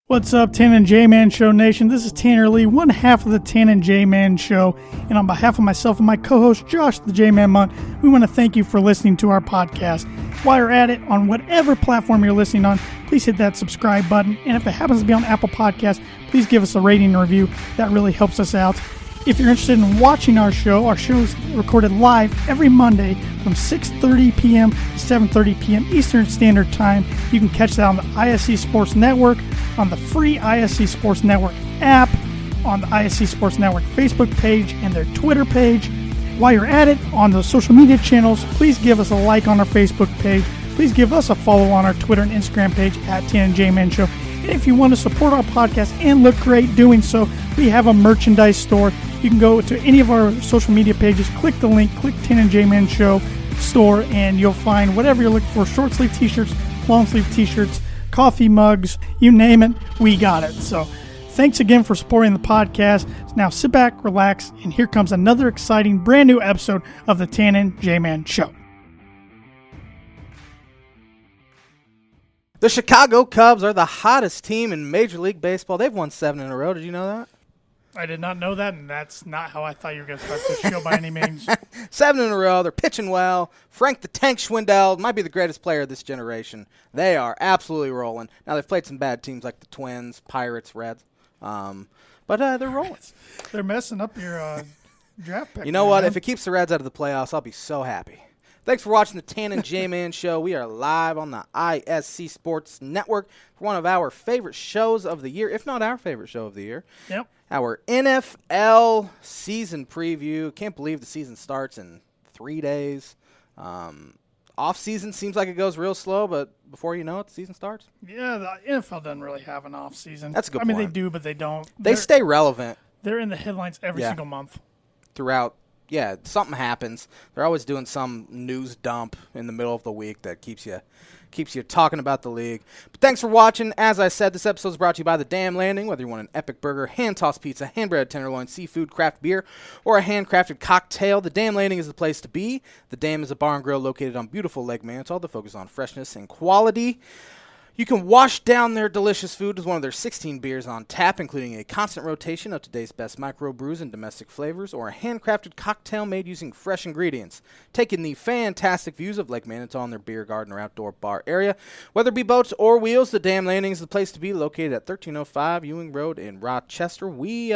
What's up, Tan and J-Man Show Nation? This is Tanner Lee, one half of the Tan and J-Man Show. And on behalf of myself and my co-host, Josh the J-Man Munt, we want to thank you for listening to our podcast. While you're at it, on whatever platform you're listening on, please hit that subscribe button. And if it happens to be on Apple Podcasts, please give us a rating and review. That really helps us out. If you're interested in watching our show is recorded live every Monday from 6:30 p.m. to 7:30 p.m. Eastern Standard Time. You can catch that on the ISC Sports Network, on the free ISC Sports Network app, on the ISC Sports Network Facebook page, and their Twitter page. While you're at it, on the social media channels, please give us a like on our Facebook page. Please give us a follow on our Twitter and Instagram page at Tan and J-Man Show. And if you want to support our podcast and look great doing so, we have a merchandise store. You can go to any of our social media pages, click the link, click Tan and J-Man Show store, and you'll find whatever you're looking for. Short sleeve t-shirts, long sleeve t-shirts, coffee mugs, you name it, we got it. So thanks again for supporting the podcast. Now sit back, relax, and here comes another exciting brand new episode of the Tan and J-Man Show. The Chicago Cubs are the hottest team in Major League Baseball. They've won 7 in a row. Did you know that? I did not know that, and that's not how I thought you were going to start this show by any means. 7 in a row. They're pitching well. Frank the Tank Schwindel might be the greatest player of this generation. They are absolutely rolling. Now, they've played some bad teams like the Twins, Pirates, Reds, but they're rolling. They're messing up your draft pick. You know what? If it keeps the Reds out of the playoffs, I'll be so happy. Thanks for watching the Tan and J-Man Show. We are live on the ISC Sports Network for one of our favorite shows of the year, if not our favorite show of the year. Yep. Our NFL season preview. Can't believe the season starts in 3 days. Off season seems like it goes real slow, but before you know it, the season starts. Yeah, the NFL doesn't really have an off season. That's a good point. point. They do, but they don't. They stay relevant. They're in the headlines every single month. Throughout. Yeah, something happens. They're always doing some news dump in the middle of the week that keeps you talking about the league. But thanks for watching. As I said, this episode is brought to you by The Dam Landing. Whether you want an epic burger, hand-tossed pizza, hand-breaded tenderloin, seafood, craft beer, or a handcrafted cocktail, The Dam Landing is the place to be. The Dam is a bar and grill located on beautiful Lake Manitou that focuses on freshness and quality. You can wash down their delicious food with one of their 16 beers on tap, including a constant rotation of today's best micro brews and domestic flavors, or a handcrafted cocktail made using fresh ingredients. Take in the fantastic views of Lake Manitou on their beer garden or outdoor bar area. Whether it be boats or wheels, the Dam Landing is the place to be, located at 1305 Ewing Road in Rochester. We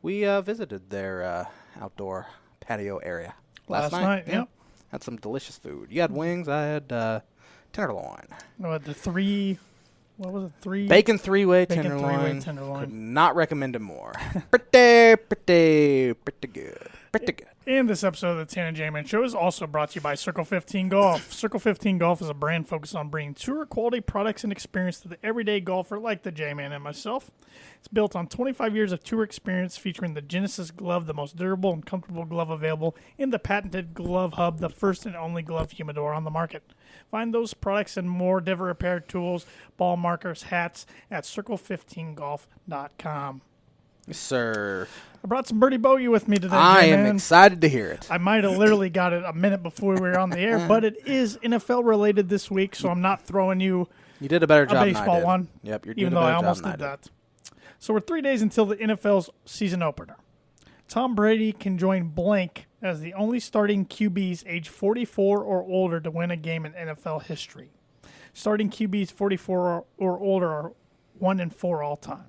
visited their outdoor patio area last night. Yeah. Had some delicious food. You had wings. I had tenderloin. What was it? Bacon three-way tenderloin. Could not recommend it more. pretty good. Pretty good. And this episode of the Tan and J-Man Show is also brought to you by Circle 15 Golf. Circle 15 Golf is a brand focused on bringing tour quality products and experience to the everyday golfer like the J-Man and myself. It's built on 25 years of tour experience, featuring the Genesis glove, the most durable and comfortable glove available, and the patented Glove Hub, the first and only glove humidor on the market. Find those products and more Diver repair tools, ball markers, hats at circle15golf.com. Yes, sir. I brought some Birdie Bogey with me today. I am excited to hear it. I might have literally got it a minute before we were on the air, but it is NFL related this week, so I'm not throwing you. You did a better job baseball than I did. one. Yep, you're even though I almost did that. So we're 3 days until the NFL's season opener. Tom Brady can join blank as the only starting QBs age 44 or older to win a game in NFL history. Starting QBs 44 or older are 1-4 all time.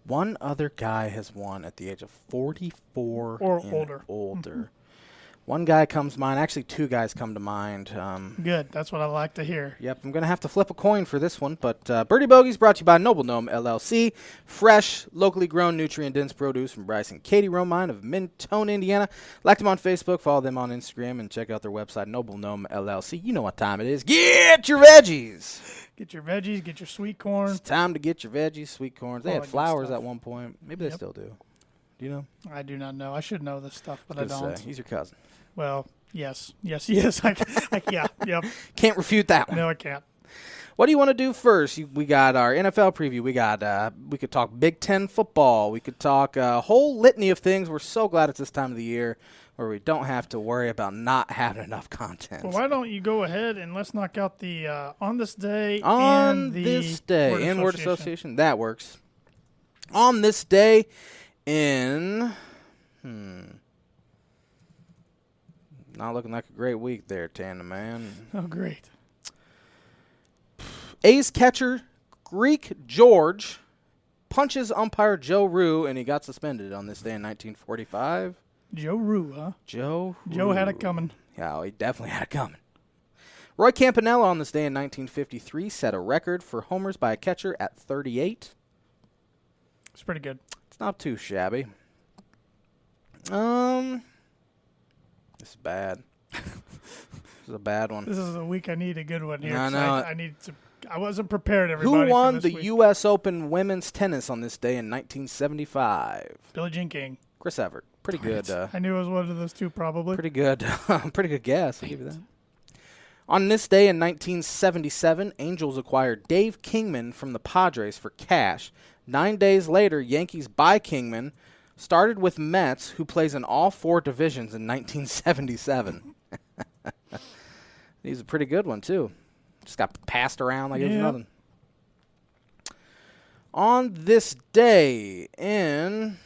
One other guy has won at the age of 44 or and older. Mm-hmm. One guy comes to mind. Actually, 2 guys come to mind. Good. That's what I like to hear. Yep, I'm going to have to flip a coin for this one. But Birdie Bogey is brought to you by Noble Gnome LLC. Fresh, locally grown, nutrient-dense produce from Bryce and Katie Romine of Mentone, Indiana. Like them on Facebook, follow them on Instagram, and check out their website, Noble Gnome LLC. You know what time it is. Get your veggies. Get your veggies. Get your sweet corn. It's time to get your veggies, sweet corns. They had flowers at one point. Maybe they still do. Do you know? I do not know. I should know this stuff, but I don't. He's your cousin. Well, yes. Yeah. Yep. Can't refute that one. No, I can't. What do you want to do first? We got our NFL preview. We could talk Big Ten football. We could talk a whole litany of things. We're so glad it's this time of the year where we don't have to worry about not having enough content. Well, why don't you go ahead and let's knock out the on this day on the this day word in word association. That works. On this day in not looking like a great week there, Tana, man. Oh, great. A's catcher Greek George punches umpire Joe Rue, and he got suspended on this day in 1945. Joe Rue, huh? Joe had it coming. Yeah, well, he definitely had it coming. Roy Campanella on this day in 1953 set a record for homers by a catcher at 38. It's pretty good. It's not too shabby. This is bad. This is a bad one. This is a week I need a good one here. I know. I wasn't prepared, everybody. Who won for the week. U.S. Open women's tennis on this day in 1975? Billie Jean King. Chris Evert. Pretty good. I knew it was one of those two, probably. Pretty good. Pretty good guess. I'll give you that. On this day in 1977, Angels acquired Dave Kingman from the Padres for cash. 9 days later, Yankees buy Kingman. Started with Mets, who plays in all 4 divisions in 1977. He's a pretty good one, too. Just got passed around like it was nothing. On this day in...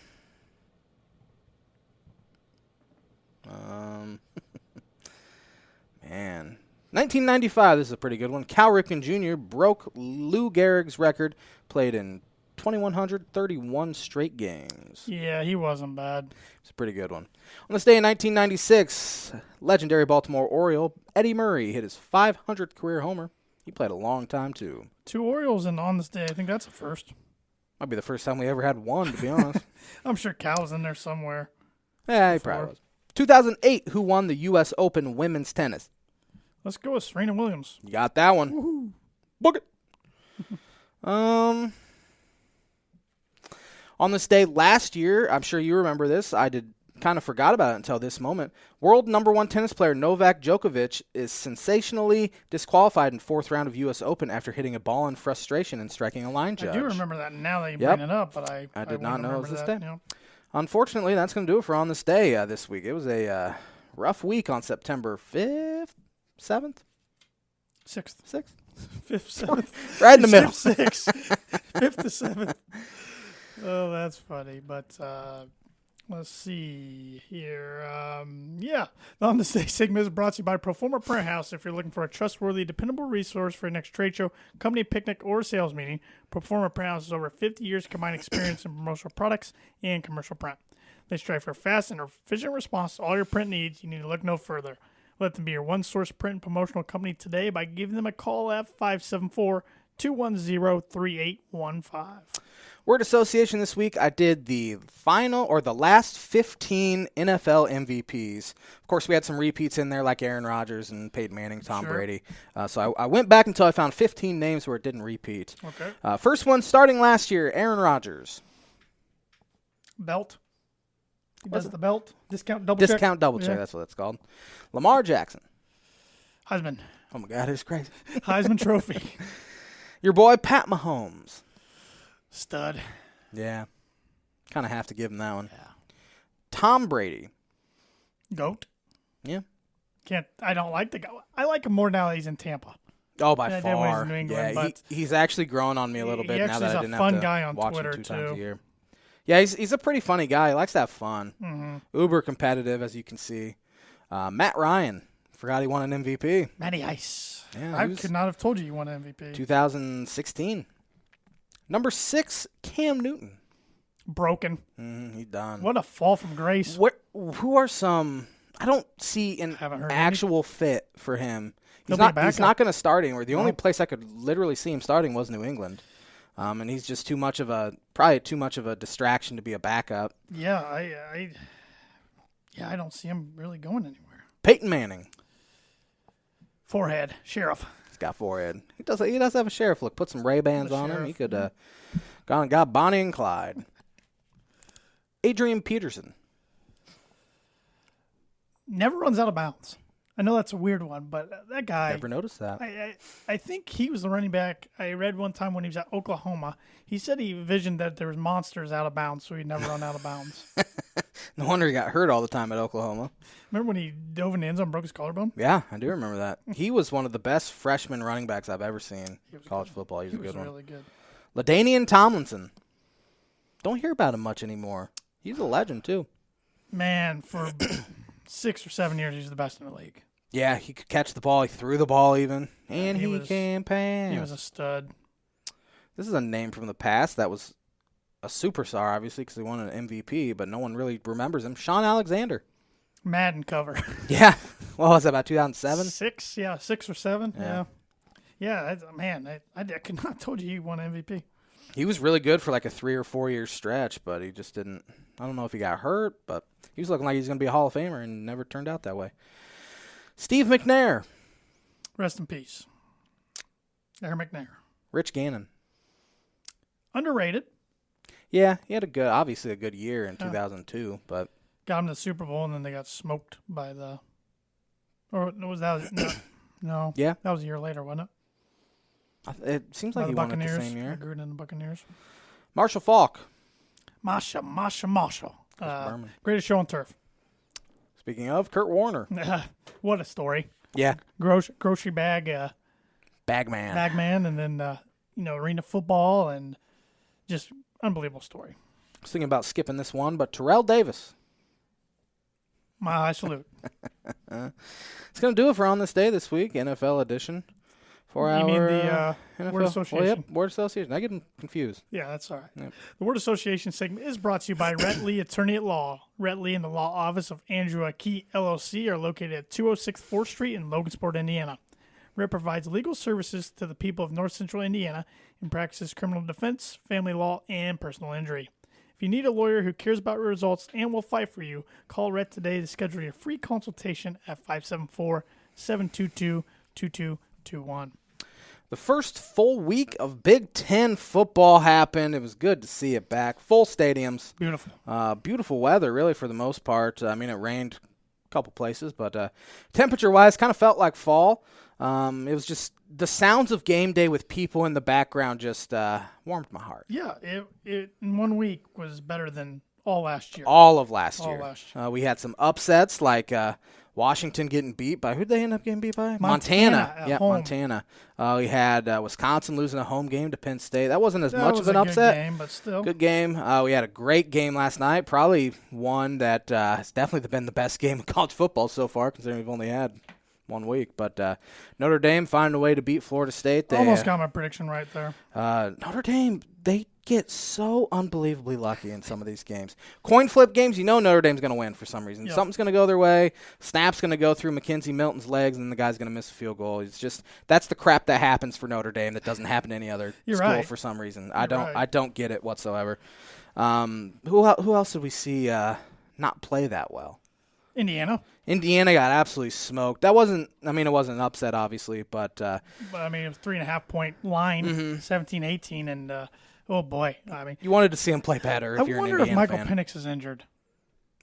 man. 1995, this is a pretty good one. Cal Ripken Jr. broke Lou Gehrig's record, played in 2,131 straight games. Yeah, he wasn't bad. It's a pretty good one. On this day in 1996, legendary Baltimore Oriole Eddie Murray hit his 500th career homer. He played a long time, too. 2 Orioles and on this day. I think that's a first. Might be the first time we ever had one, to be honest. I'm sure Cal's in there somewhere. Yeah, he probably was. 2008, who won the U.S. Open women's tennis? Let's go with Serena Williams. You got that one. Woohoo. Book it. On this day last year, I'm sure you remember this. I kind of forgot about it until this moment. World number 1 tennis player Novak Djokovic is sensationally disqualified in 4th round of U.S. Open after hitting a ball in frustration and striking a line judge. I do remember that now that you bring it up, but I did not know it was this day. You know. Unfortunately, that's going to do it for On This Day this week. It was a rough week on September 5th, 7th? 6th. 6th? 5th, 7th. Right in the middle. 6th, 5th to 7th. Oh, that's funny. But let's see here. The On This Day segment is brought to you by Proforma Print House. If you're looking for a trustworthy, dependable resource for your next trade show, company picnic, or sales meeting, Proforma Print House has over 50 years of combined experience in promotional products and commercial print. They strive for fast and efficient response to all your print needs. You need to look no further. Let them be your one-source print and promotional company today by giving them a call at 574-210-3815. Word association this week, I did the final or the last 15 NFL MVPs. Of course, we had some repeats in there like Aaron Rodgers and Peyton Manning, Tom Brady. So I went back until I found 15 names where it didn't repeat. Okay. First one starting last year, Aaron Rodgers. Belt. He does the belt. Discount double check. That's what it's called. Lamar Jackson. Heisman. Oh, my God, it's crazy. Heisman Trophy. Your boy, Pat Mahomes. Stud. Yeah. Kind of have to give him that one. Yeah. Tom Brady. GOAT. Yeah. I don't like the guy. I like him more now that he's in Tampa. Oh, by far. When he's in New England, yeah, he's actually grown on me a little bit now that I didn't have to watch him 2 times a year. Yeah, he's a pretty funny guy. He likes to have fun. Mm-hmm. Uber competitive, as you can see. Matt Ryan. Forgot he won an MVP. Matty Ice. Yeah, I could not have told you won an MVP. 2016. Number 6, Cam Newton. Broken. He's done. What a fall from grace. Who are some... I don't see an actual fit for him. He's not going to start anywhere. The only place I could literally see him starting was New England. And he's just probably too much of a distraction to be a backup. Yeah, I don't see him really going anywhere. Peyton Manning. Forehead. Sheriff. He's got forehead. He does have a sheriff look. Put some Ray-Bans on him. He could gone and got Bonnie and Clyde. Adrian Peterson. Never runs out of bounds. I know that's a weird one, but that guy... Never noticed that. I think he was the running back. I read one time when he was at Oklahoma. He said he envisioned that there was monsters out of bounds, so he'd never run out of bounds. No wonder he got hurt all the time at Oklahoma. Remember when he dove in the end zone and broke his collarbone? Yeah, I do remember that. He was one of the best freshman running backs I've ever seen in college football. He was a good one. Really good. LaDainian Tomlinson. Don't hear about him much anymore. He's a legend, too. Man, for 6 or 7 years, he was the best in the league. Yeah, he could catch the ball. He threw the ball even. And he can pass. He was a stud. This is a name from the past that was a superstar, obviously, because he won an MVP, but no one really remembers him. Sean Alexander. Madden cover. Yeah. What was that, about 2007? 6, yeah, 6 or 7. Yeah, man, I could not have told you he won MVP. He was really good for like a 3 or 4 year stretch, but he just didn't. I don't know if he got hurt, but he was looking like he was going to be a Hall of Famer and never turned out that way. Steve McNair. Rest in peace. Aaron McNair. Rich Gannon. Underrated. Yeah, he had obviously a good year in 2002, but got him to the Super Bowl and then they got smoked by the. Or was that? No. Yeah, that was a year later, wasn't it? It seems like he won it the same year. Gruden and the Buccaneers. Marshall Faulk. Marshall. Greatest show on turf. Speaking of, Kurt Warner. What a story. Yeah. Grocery bag. Bagman. Bagman, and then, arena football, and just unbelievable story. I was thinking about skipping this one, but Terrell Davis. My high salute. It's going to do it for On This Day this week, NFL edition. For you our mean the NFL? Word Association? Well, yep, Word Association. I get them confused. Yeah, that's all right. Yep. The Word Association segment is brought to you by Rhett Lee Attorney at Law. Rhett Lee and the Law Office of Andrew Akey, LLC are located at 206 4th Street in Logansport, Indiana. Rhett provides legal services to the people of North Central Indiana and practices criminal defense, family law, and personal injury. If you need a lawyer who cares about results and will fight for you, call Rhett today to schedule your free consultation at 574-722-2221. The first full week of Big Ten football happened. It was good to see it back. Full stadiums. Beautiful. Beautiful weather, really, for the most part. I mean, it rained a couple places, but temperature-wise, kind of felt like fall. It was just the sounds of game day with people in the background just warmed my heart. Yeah, it in 1 week was better than all last year. All of last all year. Last year. We had some upsets like Washington getting beat by, who'd they end up getting beat by? Montana. Yeah, home. Montana. We had Wisconsin losing a home game to Penn State. That wasn't as much of an upset. Good game, but still. Good game. We had a great game last night. Probably one that has definitely been the best game of college football so far, considering we've only had 1 week. But Notre Dame finding a way to beat Florida State. They almost got my prediction right there. Notre Dame, they get so unbelievably lucky in some of these games. Coin flip games, Notre Dame's going to win for some reason. Yep. Something's going to go their way. Snap's going to go through Mackenzie Milton's legs, and the guy's going to miss a field goal. It's just that's the crap that happens for Notre Dame that doesn't happen to any other school for some reason. I don't get it whatsoever. Who else did we see not play that well? Indiana got absolutely smoked. It wasn't an upset, obviously, but it was 3.5 point line, 17-18, and oh boy, you wanted to see him play better. If you're an Indiana fan. I wonder if Michael fan. Penix is injured.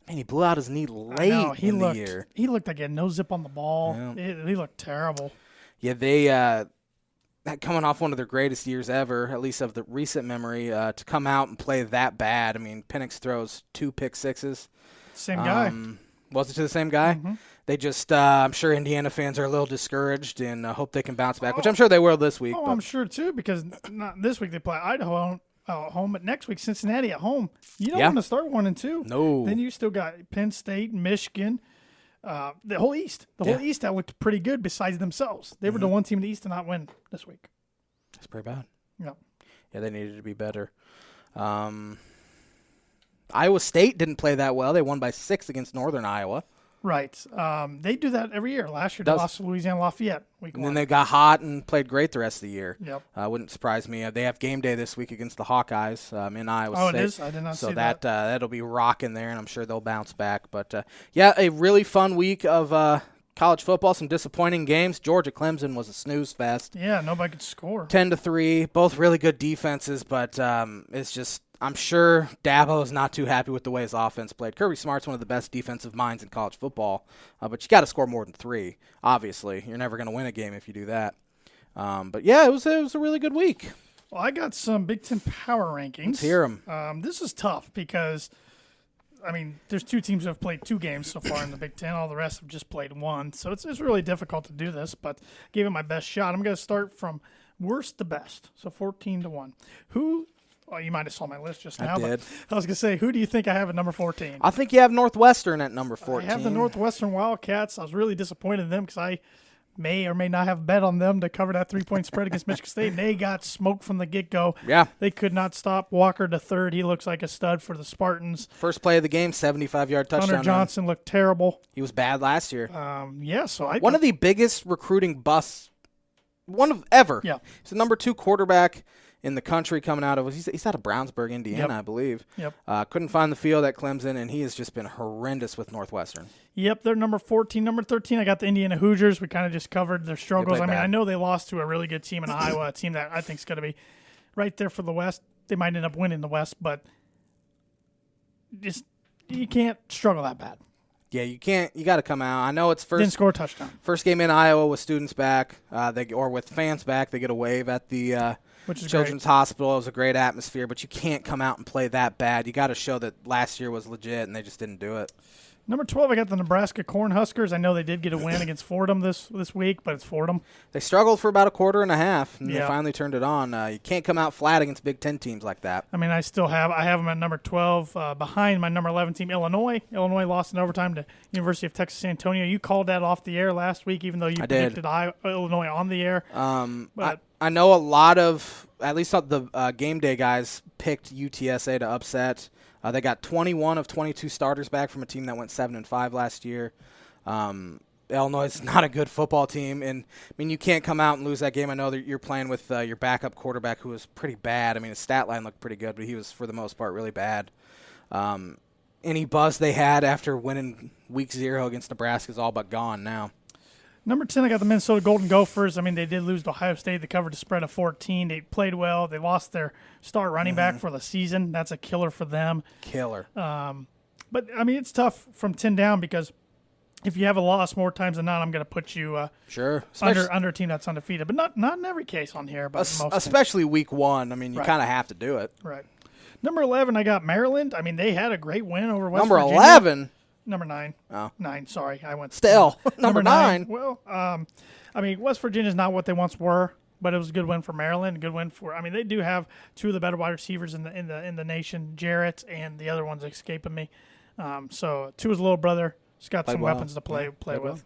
And he blew out his knee late in the year. He looked like he had no zip on the ball. Yeah. He looked terrible. Yeah, they coming off one of their greatest years ever, at least of the recent memory, to come out and play that bad. I mean, Penix throws 2 pick sixes. Same guy. Was it to the same guy? Mm-hmm. They just, I'm sure Indiana fans are a little discouraged and hope they can bounce back, which I'm sure they will this week. I'm sure too, because not this week they play Idaho at home, but next week Cincinnati at home. You don't want to start 1-2. No. Then you still got Penn State, Michigan, the whole East. Whole East that looked pretty good besides themselves. They were the one team in the East to not win this week. That's pretty bad. Yeah. Yeah, they needed to be better. Iowa State didn't play that well. They won by 6 against Northern Iowa. Right. They do that every year. Last year they lost to Louisiana Lafayette. Week 1. Then they got hot and played great the rest of the year. Yep. Wouldn't surprise me. They have game day this week against the Hawkeyes in Iowa State. Oh, it is? I did not see that. So that'll be rocking there, and I'm sure they'll bounce back. But, a really fun week of college football. Some disappointing games. Georgia-Clemson was a snooze fest. Yeah, nobody could score. 10-3. Both really good defenses, but it's just – I'm sure Dabo is not too happy with the way his offense played. Kirby Smart's one of the best defensive minds in college football, but you got to score more than 3, obviously. You're never going to win a game if you do that. But, it was a really good week. Well, I got some Big Ten power rankings. Let's hear them. This is tough because I mean, there's 2 teams that have played 2 games so far in the Big Ten. All the rest have just played 1. So it's really difficult to do this, but gave it my best shot. I'm going to start from worst to best. So 14-1. Who? Well, you might have saw my list just now. I did. But I was going to say, who do you think I have at number 14? I think you have Northwestern at number 14. I have the Northwestern Wildcats. I was really disappointed in them because I may or may not have bet on them to cover that 3-point spread against Michigan State. And they got smoked from the get-go. Yeah. They could not stop Walker to third. He looks like a stud for the Spartans. First play of the game, 75-yard touchdown. Hunter Johnson looked terrible. He was bad last year. One of the biggest recruiting busts, ever. Yeah. He's the number 2 quarterback in the country coming out of, he's out of Brownsburg, Indiana, I believe. Yep. Couldn't find the field at Clemson, and he has just been horrendous with Northwestern. Yep, they're number 14. Number 13, I got the Indiana Hoosiers. We kind of just covered their struggles. I mean, bad. I know they lost to a really good team in Iowa, a team that I think is going to be right there for the West. They might end up winning the West, but just you can't struggle that bad. Yeah, you can't. You got to come out. I know it's Didn't score a touchdown. First game in Iowa with students back, or with fans back. They get a wave at the Children's Hospital. It was a great atmosphere, but you can't come out and play that bad. You got to show that last year was legit, and they just didn't do it. Number 12, I got the Nebraska Cornhuskers. I know they did get a win against Fordham this week, but it's Fordham. They struggled for about a quarter and a half, and they finally turned it on. You can't come out flat against Big Ten teams like that. I mean, I have them at number 12 behind my number 11 team, Illinois. Illinois lost in overtime to University of Texas San Antonio. You called that off the air last week, even though you predicted Illinois on the air. I know a lot of, at least the game day guys, picked UTSA to upset. They got 21 of 22 starters back from a team that went 7-5 last year. Illinois is not a good football team, and I mean you can't come out and lose that game. I know that you're playing with your backup quarterback who was pretty bad. I mean his stat line looked pretty good, but he was for the most part really bad. Any buzz they had after winning week 0 against Nebraska is all but gone now. Number 10, I got the Minnesota Golden Gophers. I mean, they did lose to Ohio State. They covered a spread of 14. They played well. They lost their star running back for the season. That's a killer for them. Killer. But, I mean, it's tough from 10 down because if you have a loss more times than not, I'm going to put you under a team that's undefeated. But not in every case on here. But especially week 1. I mean, you kind of have to do it. Right. Number 11, I got Maryland. I mean, they had a great win over West Virginia. Number 11? Number 9. Oh. 9, sorry. I went still. Number 9. Well, I mean, West Virginia's not what they once were, but it was a good win for Maryland, a good win for, I mean, they do have 2 of the better wide receivers in the nation, Jarrett, and the other one's escaping me. So 2 is a little brother. He's got some weapons to play with. Well.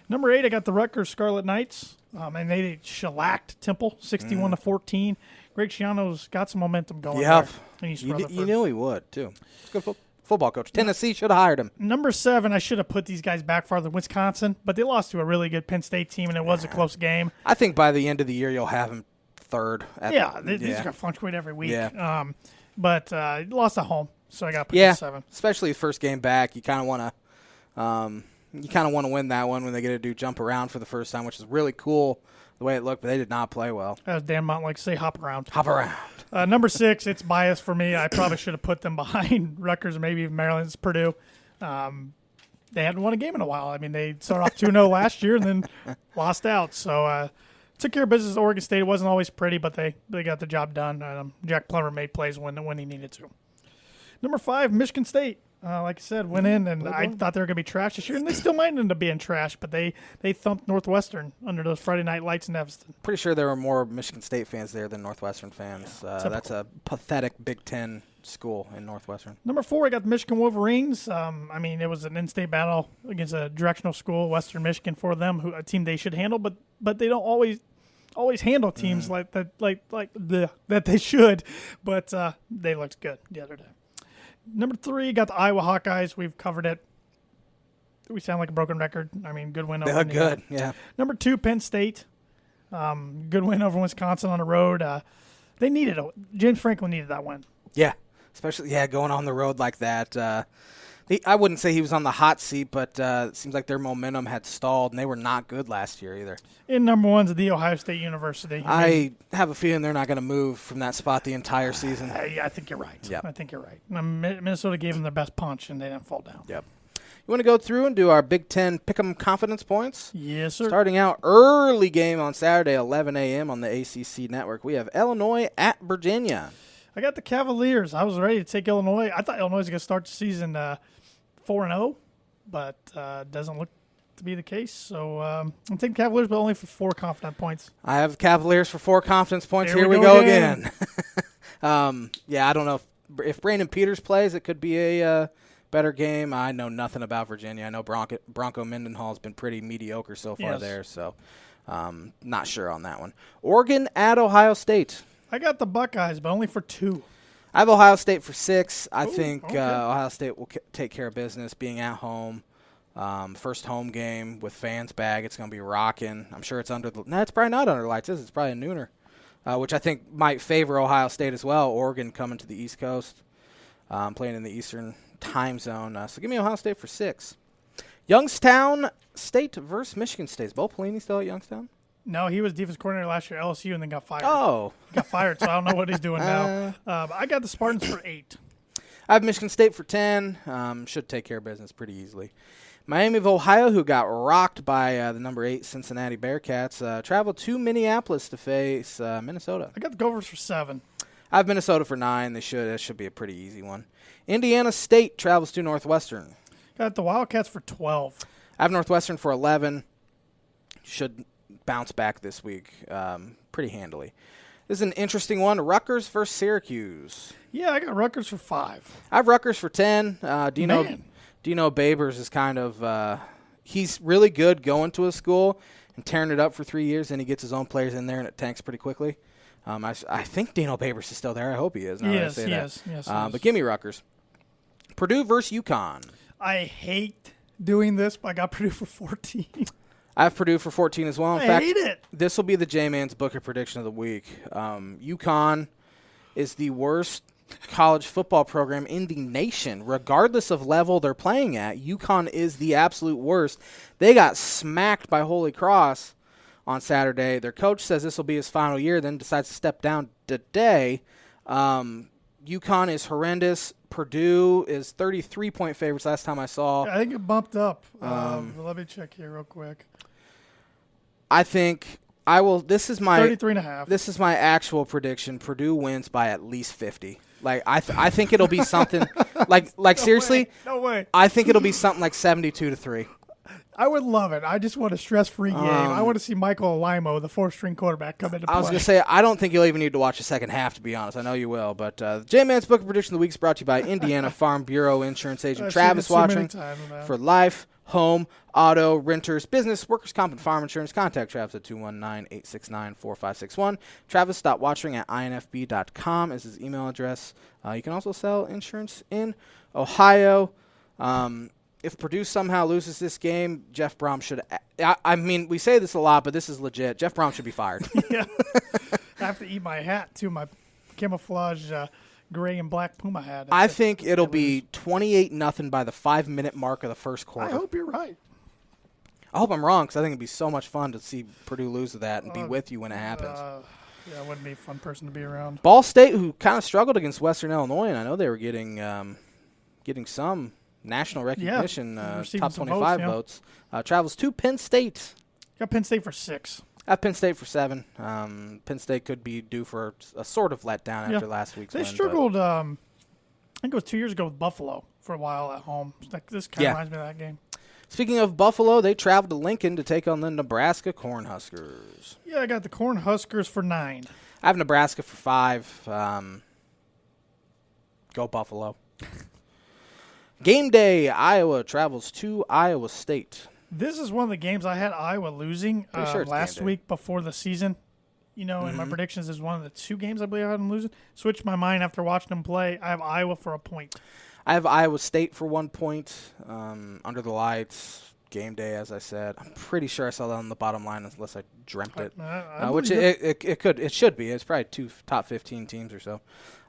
Number 8, I got the Rutgers Scarlet Knights, and they shellacked Temple 61-14. Greg Schiano's got some momentum going there. You knew he would, too. It's good football coach. Tennessee should have hired him. Number 7, I should have put these guys back farther. Wisconsin, but they lost to a really good Penn State team, and it was a close game. I think by the end of the year, you'll have him third. These are going to fluctuate every week. Yeah. But lost at home, so I got to put the 7. Especially the first game back, you kind of want to win that one when they get to do jump around for the first time, which is really cool the way it looked, but they did not play well. As Dan Mont likes to say, hop around. Hop around. Number 6, it's biased for me. I probably should have put them behind Rutgers, maybe even Maryland's Purdue. They hadn't won a game in a while. I mean, they started off 2-0 last year and then lost out. So took care of business at Oregon State. It wasn't always pretty, but they got the job done. Jack Plummer made plays when he needed to. Number 5, Michigan State. Like I said, went in, and I thought they were going to be trash this year, and they still might end up being trash, but they thumped Northwestern under those Friday night lights in Evanston. Pretty sure there were more Michigan State fans there than Northwestern fans. That's a pathetic Big Ten school in Northwestern. Number 4, I got the Michigan Wolverines. I mean, it was an in-state battle against a directional school, Western Michigan, for them, a team they should handle, but they don't always handle teams like that they should, but they looked good the other day. Number 3, got the Iowa Hawkeyes. We've covered it. We sound like a broken record. I mean, good win over They look good, yeah. Number 2, Penn State. Good win over Wisconsin on the road. They needed James Franklin needed that win. Yeah, especially going on the road like that. I wouldn't say he was on the hot seat, but it seems like their momentum had stalled, and they were not good last year either. And number 1's the Ohio State University. I have a feeling they're not going to move from that spot the entire season. I think you're right. Yep. I think you're right. Minnesota gave them their best punch, and they didn't fall down. Yep. You want to go through and do our Big Ten Pick'em confidence points? Yes, sir. Starting out early game on Saturday, 11 a.m. on the ACC network. We have Illinois at Virginia. I got the Cavaliers. I was ready to take Illinois. I thought Illinois was going to start the season 4-0, but doesn't look to be the case. So I'm taking Cavaliers, but only for 4 confident points. I have Cavaliers for 4 confidence points. Here Here we go again. I don't know if Brandon Peters plays, it could be a better game. I know nothing about Virginia. I know Bronco Mendenhall has been pretty mediocre so far there, so not sure on that one. Oregon at Ohio State. I got the Buckeyes, but only for 2. I have Ohio State for 6. I think okay. Ohio State will take care of business, being at home. First home game with fans back. It's going to be rocking. I'm sure it's under the – no, it's probably not under lights. It's probably a nooner, which I think might favor Ohio State as well. Oregon coming to the East Coast, playing in the Eastern time zone. So give me Ohio State for 6. Youngstown State versus Michigan State. Is Bo Pelini still at Youngstown? No, he was defense coordinator last year at LSU and then got fired. Oh. He got fired, so I don't know what he's doing now. I got the Spartans for 8. I have Michigan State for 10. Should take care of business pretty easily. Miami of Ohio, who got rocked by the number 8 Cincinnati Bearcats, traveled to Minneapolis to face Minnesota. I got the Gophers for 7. I have Minnesota for 9. That should be a pretty easy one. Indiana State travels to Northwestern. Got the Wildcats for 12. I have Northwestern for 11. Should bounce back this week pretty handily. This is an interesting one. Rutgers versus Syracuse. Yeah, I got Rutgers for 5. I have Rutgers for 10. Dino Babers is kind of he's really good going to a school and tearing it up for 3 years, and he gets his own players in there, and it tanks pretty quickly. I think Dino Babers is still there. I hope he is. Yes. But give me Rutgers. Purdue versus UConn. I hate doing this, but I got Purdue for 14. I have Purdue for 14 as well. In fact, hate it. This will be the J-Man's Booker prediction of the week. UConn is the worst college football program in the nation, regardless of level they're playing at. UConn is the absolute worst. They got smacked by Holy Cross on Saturday. Their coach says this will be his final year, then decides to step down today. UConn is horrendous. Purdue is 33-point favorites last time I saw. I think it bumped up. Let me check here real quick. I think I will. This is my 33.5. This is my actual prediction. Purdue wins by at least 50. Like I think it'll be something like seriously. No way. I think it'll be something like 72-3. I would love it. I just want a stress-free game. I want to see Michael Limo, the 4th-string quarterback, come into play. I was going to say, I don't think you'll even need to watch the second half, to be honest. I know you will. But J-Man's Book of Prediction of the Week is brought to you by Indiana Farm Bureau Insurance Agent Travis Watching for life, home, auto, renters, business, workers' comp, and farm insurance. Contact Travis at 219-869-4561. Travis.watching@infb.com is his email address. You can also sell insurance in Ohio. If Purdue somehow loses this game, Jeff Brom should I mean, we say this a lot, but this is legit. Jeff Brom should be fired. Yeah. I have to eat my hat, too, my camouflage gray and black Puma hat. I think it'll be 28-0 by the 5-minute mark of the first quarter. I hope you're right. I hope I'm wrong, because I think it'd be so much fun to see Purdue lose to that and be with you when it happens. Yeah, it wouldn't be a fun person to be around. Ball State, who kind of struggled against Western Illinois, and I know they were getting some national recognition, top 25 votes. Travels to Penn State. Got Penn State for 6. I have Penn State for 7. Penn State could be due for a sort of letdown after last week's win. They struggled, I think it was 2 years ago with Buffalo for a while at home. This kind of reminds me of that game. Speaking of Buffalo, they traveled to Lincoln to take on the Nebraska Cornhuskers. Yeah, I got the Cornhuskers for 9. I have Nebraska for 5. Go Buffalo. Game day, Iowa travels to Iowa State. This is one of the games I had Iowa losing last week before the season. You know, in my predictions, is one of the 2 games I believe I had them losing. Switched my mind after watching them play. I have Iowa for a point. I have Iowa State for 1 point. Under the lights, game day, as I said. I'm pretty sure I saw that on the bottom line unless I dreamt it. Which it should be. It's probably 2 top 15 teams or so.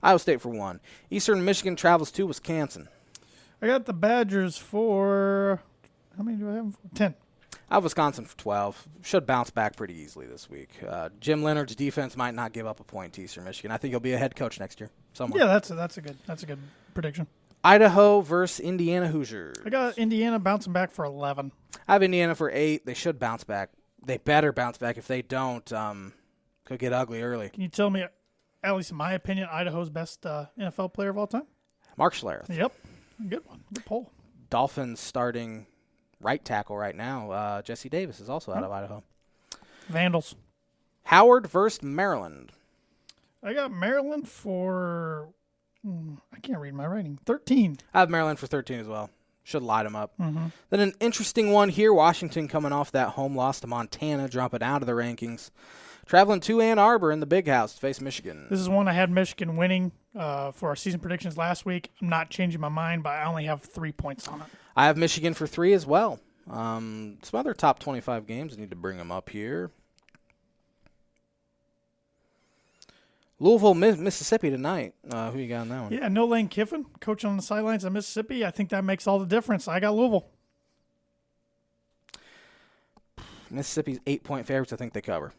Iowa State for 1. Eastern Michigan travels to Wisconsin. I got the Badgers for, how many do I have? 10. I have Wisconsin for 12. Should bounce back pretty easily this week. Jim Leonard's defense might not give up a point to Eastern Michigan. I think he'll be a head coach next year somewhere. Yeah, that's a good prediction. Idaho versus Indiana Hoosiers. I got Indiana bouncing back for 11. I have Indiana for 8. They should bounce back. They better bounce back. If they don't, could get ugly early. Can you tell me at least in my opinion, Idaho's best NFL player of all time. Mark Schlereth. Yep. Good one. Good poll. Dolphins starting right tackle right now. Jesse Davis is also out of Idaho. Vandals. Howard versus Maryland. I got Maryland for, I can't read my writing, 13. I have Maryland for 13 as well. Should light them up. Mm-hmm. Then an interesting one here. Washington coming off that home loss to Montana, dropping out of the rankings. Traveling to Ann Arbor in the Big House to face Michigan. This is one I had Michigan winning for our season predictions last week. I'm not changing my mind, but I only have 3 points on it. I have Michigan for 3 as well. Some other top 25 games. I need to bring them up here. Louisville, Mississippi tonight. Who you got on that one? Yeah, no Lane Kiffin, coaching on the sidelines of Mississippi. I think that makes all the difference. I got Louisville. Mississippi's 8-point favorites. I think they cover.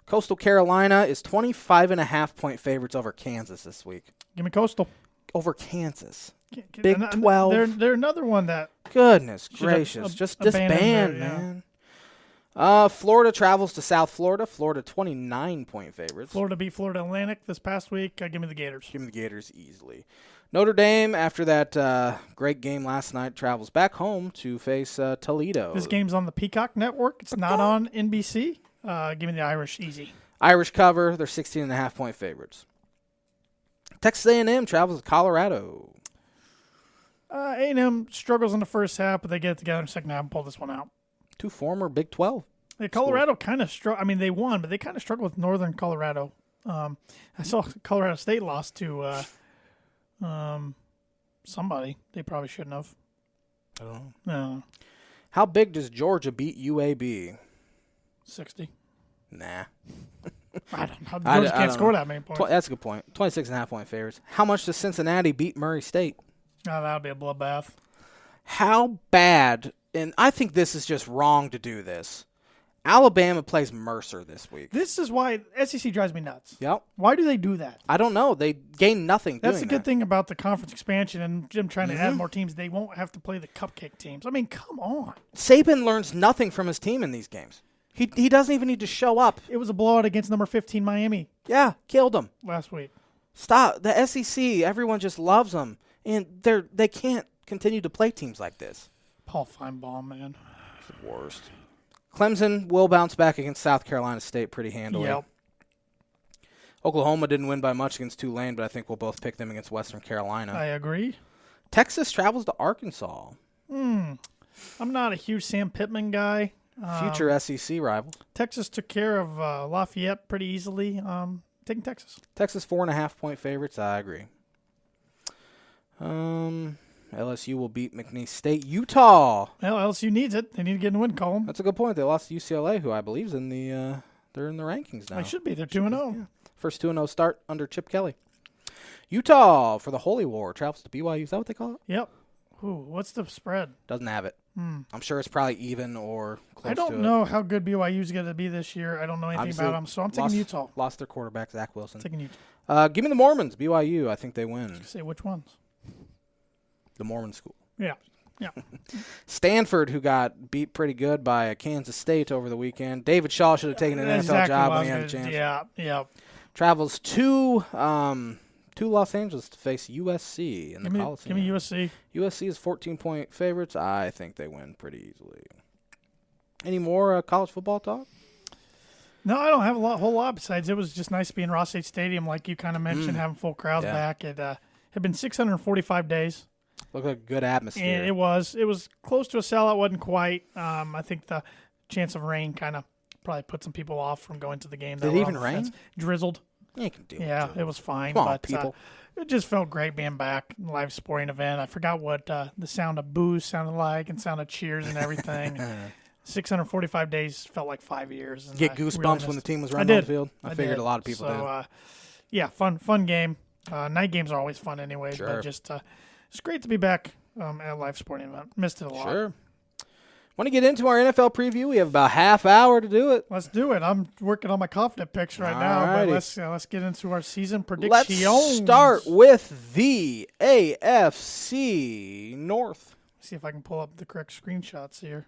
Coastal Carolina is 25.5-point favorites over Kansas this week. Give me Coastal. Over Kansas. Big 12. They're another one that. Goodness gracious. Just disband, man. Florida travels to South Florida. Florida 29-point favorites. Florida beat Florida Atlantic this past week. Give me the Gators. Give me the Gators easily. Notre Dame, after that great game last night, travels back home to face Toledo. This game's on the Peacock Network. It's not on NBC. Give me the Irish easy. Irish cover. They're 16.5-point favorites. Texas A&M travels to Colorado. A&M struggles in the first half, but they get it together in the second half and pull this one out. 2 former Big 12. Yeah, Colorado kind of struggled. I mean, they won, but they kind of struggled with Northern Colorado. I saw Colorado State lost to somebody. They probably shouldn't have. I don't know. No. How big does Georgia beat UAB? 60. Nah. I don't know. Georgia can't score that many points. That's a good point. 26.5-point favorites. How much does Cincinnati beat Murray State? Oh, that would be a bloodbath. How bad, and I think this is just wrong to do this. Alabama plays Mercer this week. This is why SEC drives me nuts. Yep. Why do they do that? I don't know. They gain nothing doing that. That's the good thing about the conference expansion and Jim trying to add more teams. They won't have to play the cupcake teams. I mean, come on. Saban learns nothing from his team in these games. He doesn't even need to show up. It was a blowout against number 15 Miami. Yeah, killed them last week. Stop. The SEC, everyone just loves them, and they can't continue to play teams like this. Paul Feinbaum, man. It's the worst. Clemson will bounce back against South Carolina State pretty handily. Yep. Oklahoma didn't win by much against Tulane, but I think we'll both pick them against Western Carolina. I agree. Texas travels to Arkansas. I'm not a huge Sam Pittman guy. Future SEC rival. Texas took care of Lafayette pretty easily. Taking Texas. Texas 4.5-point favorites. I agree. LSU will beat McNeese State. Utah. Well, LSU needs it. They need to get in the win column. That's a good point. They lost to UCLA, who I believe is in the they're in the rankings now. They should be. They're 2-0. Yeah. First 2-0 start under Chip Kelly. Utah for the Holy War travels to BYU. Is that what they call it? Yep. Ooh, what's the spread? Doesn't have it. I'm sure it's probably even or close to it. I don't know how good BYU's going to be this year. I don't know anything about them, so I'm taking Utah. Lost their quarterback, Zach Wilson. Taking Utah. Give me the Mormons, BYU. I think they win. Say which ones? The Mormon school. Yeah. Stanford, who got beat pretty good by Kansas State over the weekend. David Shaw should have taken an NFL job when he had a chance. Yeah. Travels to Los Angeles to face USC in the Coliseum. Give me USC. USC is 14-point favorites. I think they win pretty easily. Any more college football talk? No, I don't have a whole lot besides it was just nice to be in Ross-Ade Stadium, like you kind of mentioned, having full crowds back. It had been 645 days. Looked like a good atmosphere. And it was close to a sellout, wasn't quite. I think the chance of rain kind of probably put some people off from going to the game. Did it even rain? Drizzled. You can do it was fine. Come on, but people. It just felt great being back in a live sporting event. I forgot what the sound of boos sounded like and sound of cheers and everything. 645 days felt like 5 years. And get goosebumps when the team was running on the field? I figured a lot of people did. Yeah, fun game. Night games are always fun anyway. Sure. But just it's great to be back at a live sporting event. Missed it a lot. Sure. Want to get into our NFL preview? We have about half hour to do it. Let's do it. I'm working on my confident picks right now, but let's get into our season predictions. Let's start with the AFC North. See if I can pull up the correct screenshots here.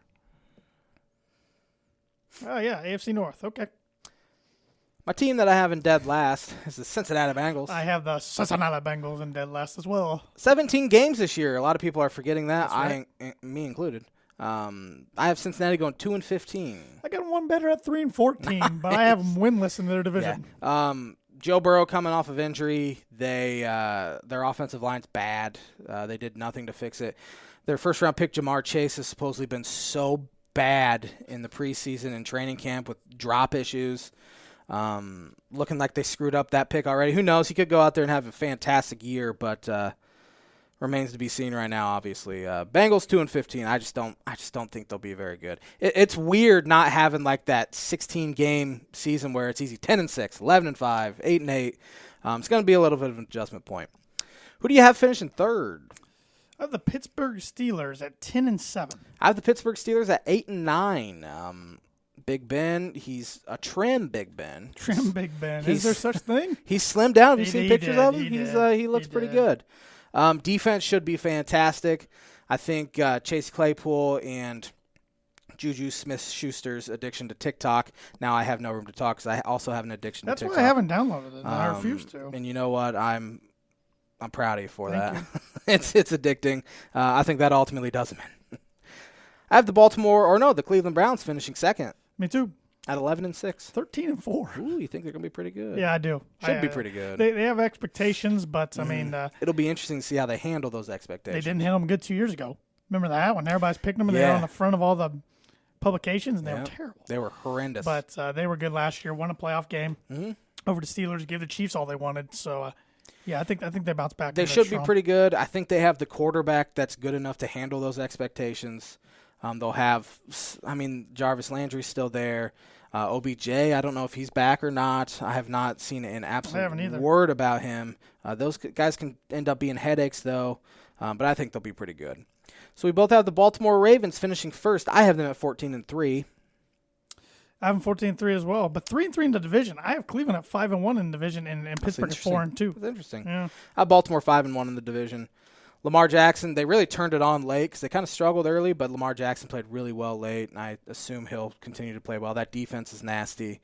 Oh, yeah, AFC North. Okay. My team that I have in dead last is the Cincinnati Bengals. I have the Cincinnati Bengals in dead last as well. 17 games this year. A lot of people are forgetting that. That's right. Me included. I have Cincinnati going 2-15. I got one better at 3-14, but I have them winless in their division. Yeah. Joe Burrow coming off of injury. Their offensive line's bad. They did nothing to fix it. Their first-round pick, Jamar Chase, has supposedly been so bad in the preseason and training camp with drop issues. Looking like they screwed up that pick already. Who knows? He could go out there and have a fantastic year, but remains to be seen right now. Obviously, Bengals 2-15. I just don't think they'll be very good. It's weird not having like that 16-game season where it's easy 10-6, 11-5, 8-8. It's going to be a little bit of an adjustment point. Who do you have finishing third? I have the Pittsburgh Steelers at 10-7. I have the Pittsburgh Steelers at 8-9. Big Ben, he's a trim Big Ben. Trim Big Ben. Is there such thing? He's slimmed down. Have you seen pictures of him? He looks pretty good. Defense should be fantastic. I think Chase Claypool and Juju Smith-Schuster's addiction to TikTok. Now I have no room to talk because I also have an addiction to TikTok. That's why I haven't downloaded it. I refuse to. And you know what? I'm proud of you for that. It's addicting. I think that ultimately does him in. I have the Cleveland Browns finishing second. Me too. At 11-6. 13-4. Ooh, you think they're going to be pretty good? Yeah, I do. Should be pretty good. They have expectations, but, I mean... it'll be interesting to see how they handle those expectations. They didn't handle them good 2 years ago. Remember that? When everybody's picking them and they were on the front of all the publications, and they were terrible. They were horrendous. But they were good last year. Won a playoff game over the Steelers. Gave the Chiefs all they wanted. So, yeah, I think they bounce back. They should be pretty good. I think they have the quarterback that's good enough to handle those expectations. They'll have, Jarvis Landry's still there. OBJ, I don't know if he's back or not. I have not seen an absolute word about him. Those guys can end up being headaches, though, but I think they'll be pretty good. So we both have the Baltimore Ravens finishing first. I have them at 14-3. I have them 14-3 as well, but 3-3 in the division. I have Cleveland at 5-1 in the division, and Pittsburgh at 4-2. That's interesting. Yeah. I have Baltimore 5-1 in the division. Lamar Jackson, they really turned it on late because they kind of struggled early, but Lamar Jackson played really well late, and I assume he'll continue to play well. That defense is nasty.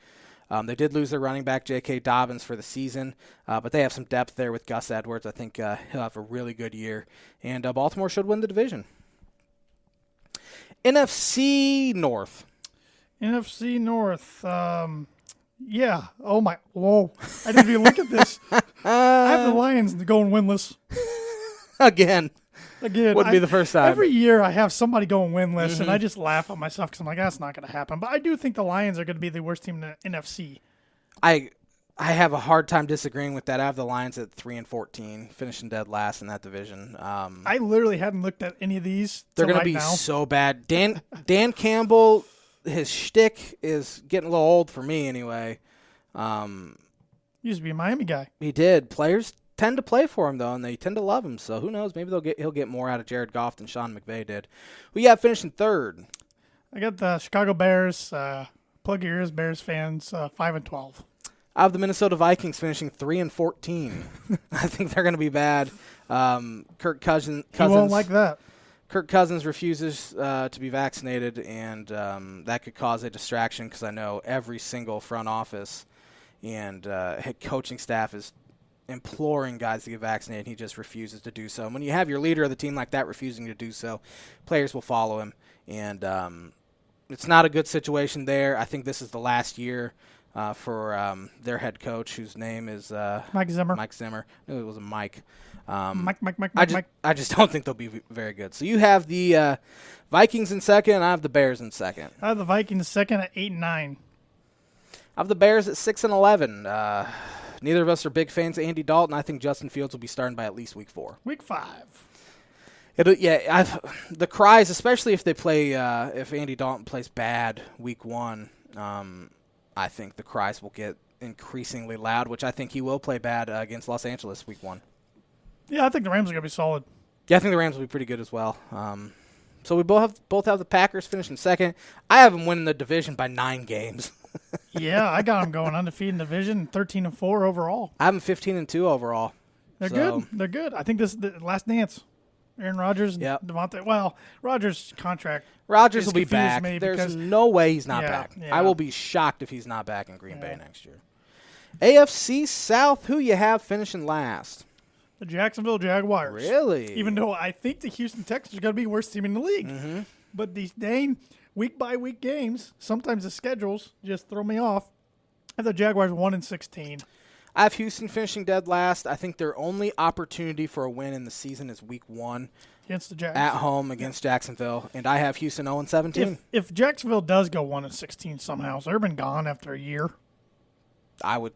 They did lose their running back, J.K. Dobbins, for the season, but they have some depth there with Gus Edwards. I think he'll have a really good year, and Baltimore should win the division. NFC North. NFC North. Yeah. Oh, my. Whoa. I didn't even look at this. I have the Lions going winless. Again. Wouldn't be the first time. Every year I have somebody going winless, and I just laugh at myself because I'm like, that's not going to happen. But I do think the Lions are going to be the worst team in the NFC. I have a hard time disagreeing with that. I have the Lions at 3-14, finishing dead last in that division. I literally hadn't looked at any of these. They're going to be so bad. Dan Campbell, his shtick is getting a little old for me anyway. Used to be a Miami guy. He did. Players tend to play for him, though, and they tend to love him. So who knows? Maybe he'll get more out of Jared Goff than Sean McVay did. Who you have finishing third? I got the Chicago Bears. Plug your ears, Bears fans. 5-12. I have the Minnesota Vikings finishing 3-14. I think they're going to be bad. Kirk Cousins. He won't like that. Kirk Cousins refuses to be vaccinated, and that could cause a distraction because I know every single front office and head coaching staff is imploring guys to get vaccinated. He just refuses to do so. And when you have your leader of the team like that refusing to do so, players will follow him. And it's not a good situation there. I think this is the last year for their head coach, whose name is Mike Zimmer. Mike Zimmer. I knew it was a Mike. Mike. I just don't think they'll be very good. So you have the Vikings in second, and I have the Bears in second. I have the Vikings second at 8-9. I have the Bears at 6-11. Neither of us are big fans of Andy Dalton. I think Justin Fields will be starting by at least week 4. Week 5. The cries, especially if they play, if Andy Dalton plays bad week 1, I think the cries will get increasingly loud, which I think he will play bad against Los Angeles week 1. Yeah, I think the Rams are going to be solid. Yeah, I think the Rams will be pretty good as well. So we both have the Packers finishing second. I have them winning the division by 9 games. Yeah, I got them going undefeated in division, 13-4 overall. I have them 15-2 overall. They're good. They're good. I think this is the last dance. Aaron Rodgers and Devontae. Well, Rodgers' contract. Rodgers will be back. There's no way he's not back. Yeah. I will be shocked if he's not back in Green Bay next year. AFC South, who you have finishing last? The Jacksonville Jaguars. Really? Even though I think the Houston Texans are going to be the worst team in the league. Mm-hmm. But these dang week-by-week games, sometimes the schedules just throw me off. I have the Jaguars 1-16. I have Houston finishing dead last. I think their only opportunity for a win in the season is week 1. Against the Jags. At home against Jacksonville. And I have Houston 0-17. If Jacksonville does go 1-16 somehow, has Urban gone after a year? I would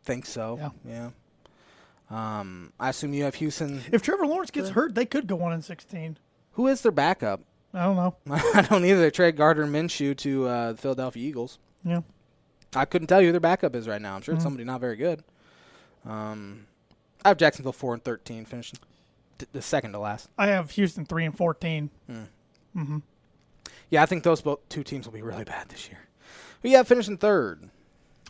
think so. Yeah. I assume you have Houston. If Trevor Lawrence gets hurt, they could go 1-16. Who is their backup? I don't know. I don't either. They trade Gardner Minshew to the Philadelphia Eagles. Yeah. I couldn't tell you who their backup is right now. I'm sure it's somebody not very good. I have Jacksonville 4-13, finishing the second to last. I have Houston 3-14. Mm-hmm. Yeah, I think those two teams will be really bad this year. Who you have finishing third?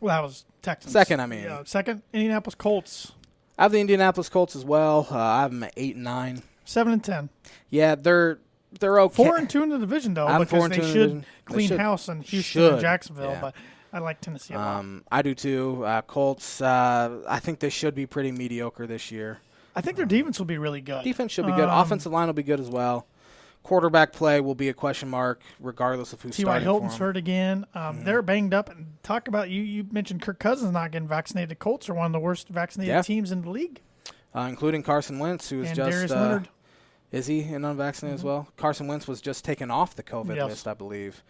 Well, that was Texans. Second, I mean. Yeah, second, Indianapolis Colts. I have the Indianapolis Colts as well. I have them at 8-9. 7-10. Yeah, they're okay. 4-2 in the division though, I'm because 4-2 they in the should division. clean They house in Houston and Jacksonville. Yeah. But I like Tennessee a lot. I do too. Colts. I think they should be pretty mediocre this year. I think their defense will be really good. Defense should be good. Offensive line will be good as well. Quarterback play will be a question mark regardless of who's T.Y. starting Hilton's for them. hurt again. They're banged up. And talk about you mentioned Kirk Cousins not getting vaccinated. The Colts are one of the worst vaccinated teams in the league. Including Carson Wentz, who is and just Darius Leonard. Is he an unvaccinated as well? Carson Wentz was just taken off the COVID list, I believe.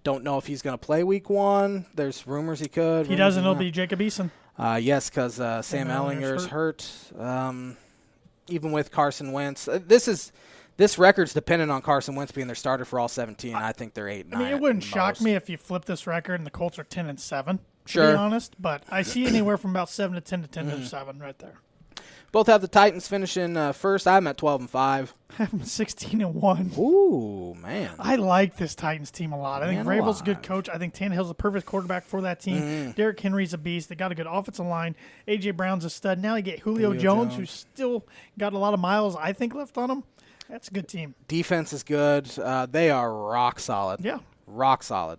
Don't know if he's going to play week 1. There's rumors he could. If he doesn't, it'll be Jacob Eason. Yes, because Sam Ehlinger's hurt. Even with Carson Wentz, this record's dependent on Carson Wentz being their starter for all 17. I think they're 8-9. I mean, it wouldn't shock me if you flip this record and the Colts are 10-7. Sure. To be honest, but I see anywhere from about 7-10 to 10-7 right there. Both have the Titans finishing first. I'm at 12-5. I have them 16-1. Ooh, man. I like this Titans team a lot. I think Vrabel's a good coach. I think Tannehill's the perfect quarterback for that team. Derrick Henry's a beast. They got a good offensive line. A.J. Brown's a stud. Now you get Julio Jones, who's still got a lot of miles, I think, left on him. That's a good team. Defense is good. They are rock solid. Yeah. Rock solid.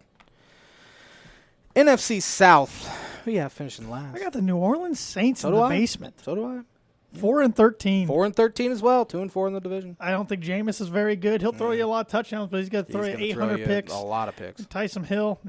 NFC South. Who you have finishing last? I got the New Orleans Saints in the basement. So do I. 4-13. 4-13 as well. 2-4 in the division. I don't think Jameis is very good. He'll throw you a lot of touchdowns, but he's got to throw you 800 picks. A lot of picks. Taysom Hill,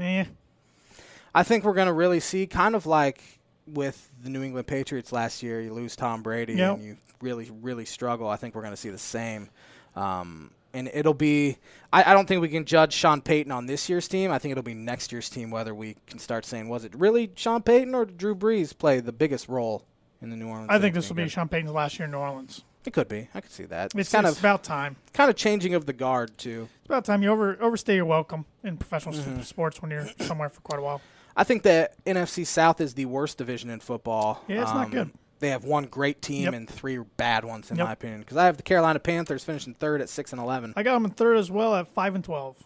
I think we're going to really see kind of like with the New England Patriots last year. You lose Tom Brady and you really, really struggle. I think we're going to see the same. And it'll be – I don't think we can judge Sean Payton on this year's team. I think it'll be next year's team whether we can start saying, was it really Sean Payton or did Drew Brees play the biggest role in the New Orleans? I think this will be Sean Payton's last year in New Orleans. It could be. I could see that. It's about time. Kind of changing of the guard, too. It's about time you overstay your welcome in professional sports when you're somewhere for quite a while. I think the NFC South is the worst division in football. Yeah, it's not good. They have one great team and 3 bad ones, in my opinion. Because I have the Carolina Panthers finishing third at 6-11. I got them in third as well at 5-12.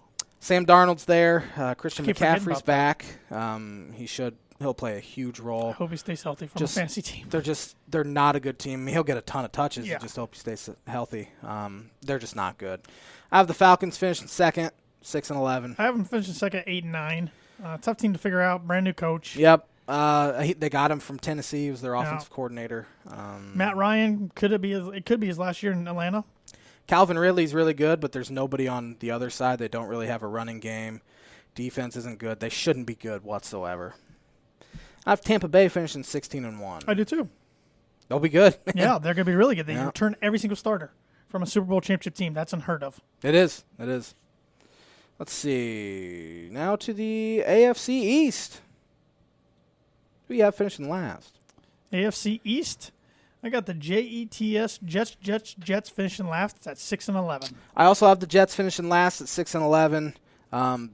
Sam Darnold's there. Christian McCaffrey's back. He'll play a huge role. I hope he stays healthy for the fantasy team. They're not a good team. I mean, he'll get a ton of touches. Yeah. I just hope he stays healthy. They're just not good. I have the Falcons finishing second, 6-11. I have them finishing second, 8-9. Tough team to figure out. Brand new coach. Yep. They got him from Tennessee. He was their offensive coordinator. Matt Ryan could be his last year in Atlanta. Calvin Ridley's really good, but there's nobody on the other side. They don't really have a running game. Defense isn't good. They shouldn't be good whatsoever. I have Tampa Bay finishing 16-1. I do too. They'll be good. Yeah, they're going to be really good. They return every single starter from a Super Bowl championship team. That's unheard of. It is. Let's see. Now to the AFC East. Who do you have finishing last? AFC East. I got the Jets finishing last. It's at 6-11. I also have the Jets finishing last at 6-11.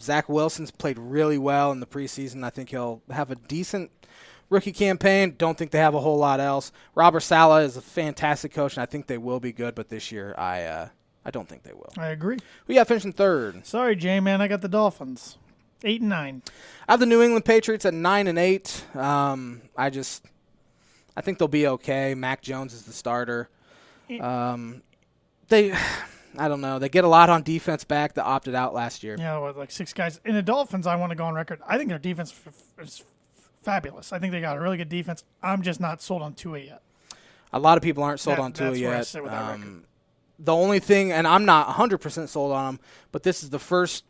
Zach Wilson's played really well in the preseason. I think he'll have a decent rookie campaign. Don't think they have a whole lot else. Robert Saleh is a fantastic coach, and I think they will be good. But this year, I don't think they will. I agree. Who you got finishing third? Sorry, J-Man. I got the Dolphins. 8-9. I have the New England Patriots at 9-8. I think they'll be okay. Mac Jones is the starter. I don't know. They get a lot on defense back that opted out last year. Yeah, with like 6 guys. In the Dolphins, I want to go on record. I think their defense is fabulous. I think they got a really good defense. I'm just not sold on Tua yet. A lot of people aren't sold on Tua That's where I yet. sit with that record. The only thing, and I'm not 100% sold on him, but this is the first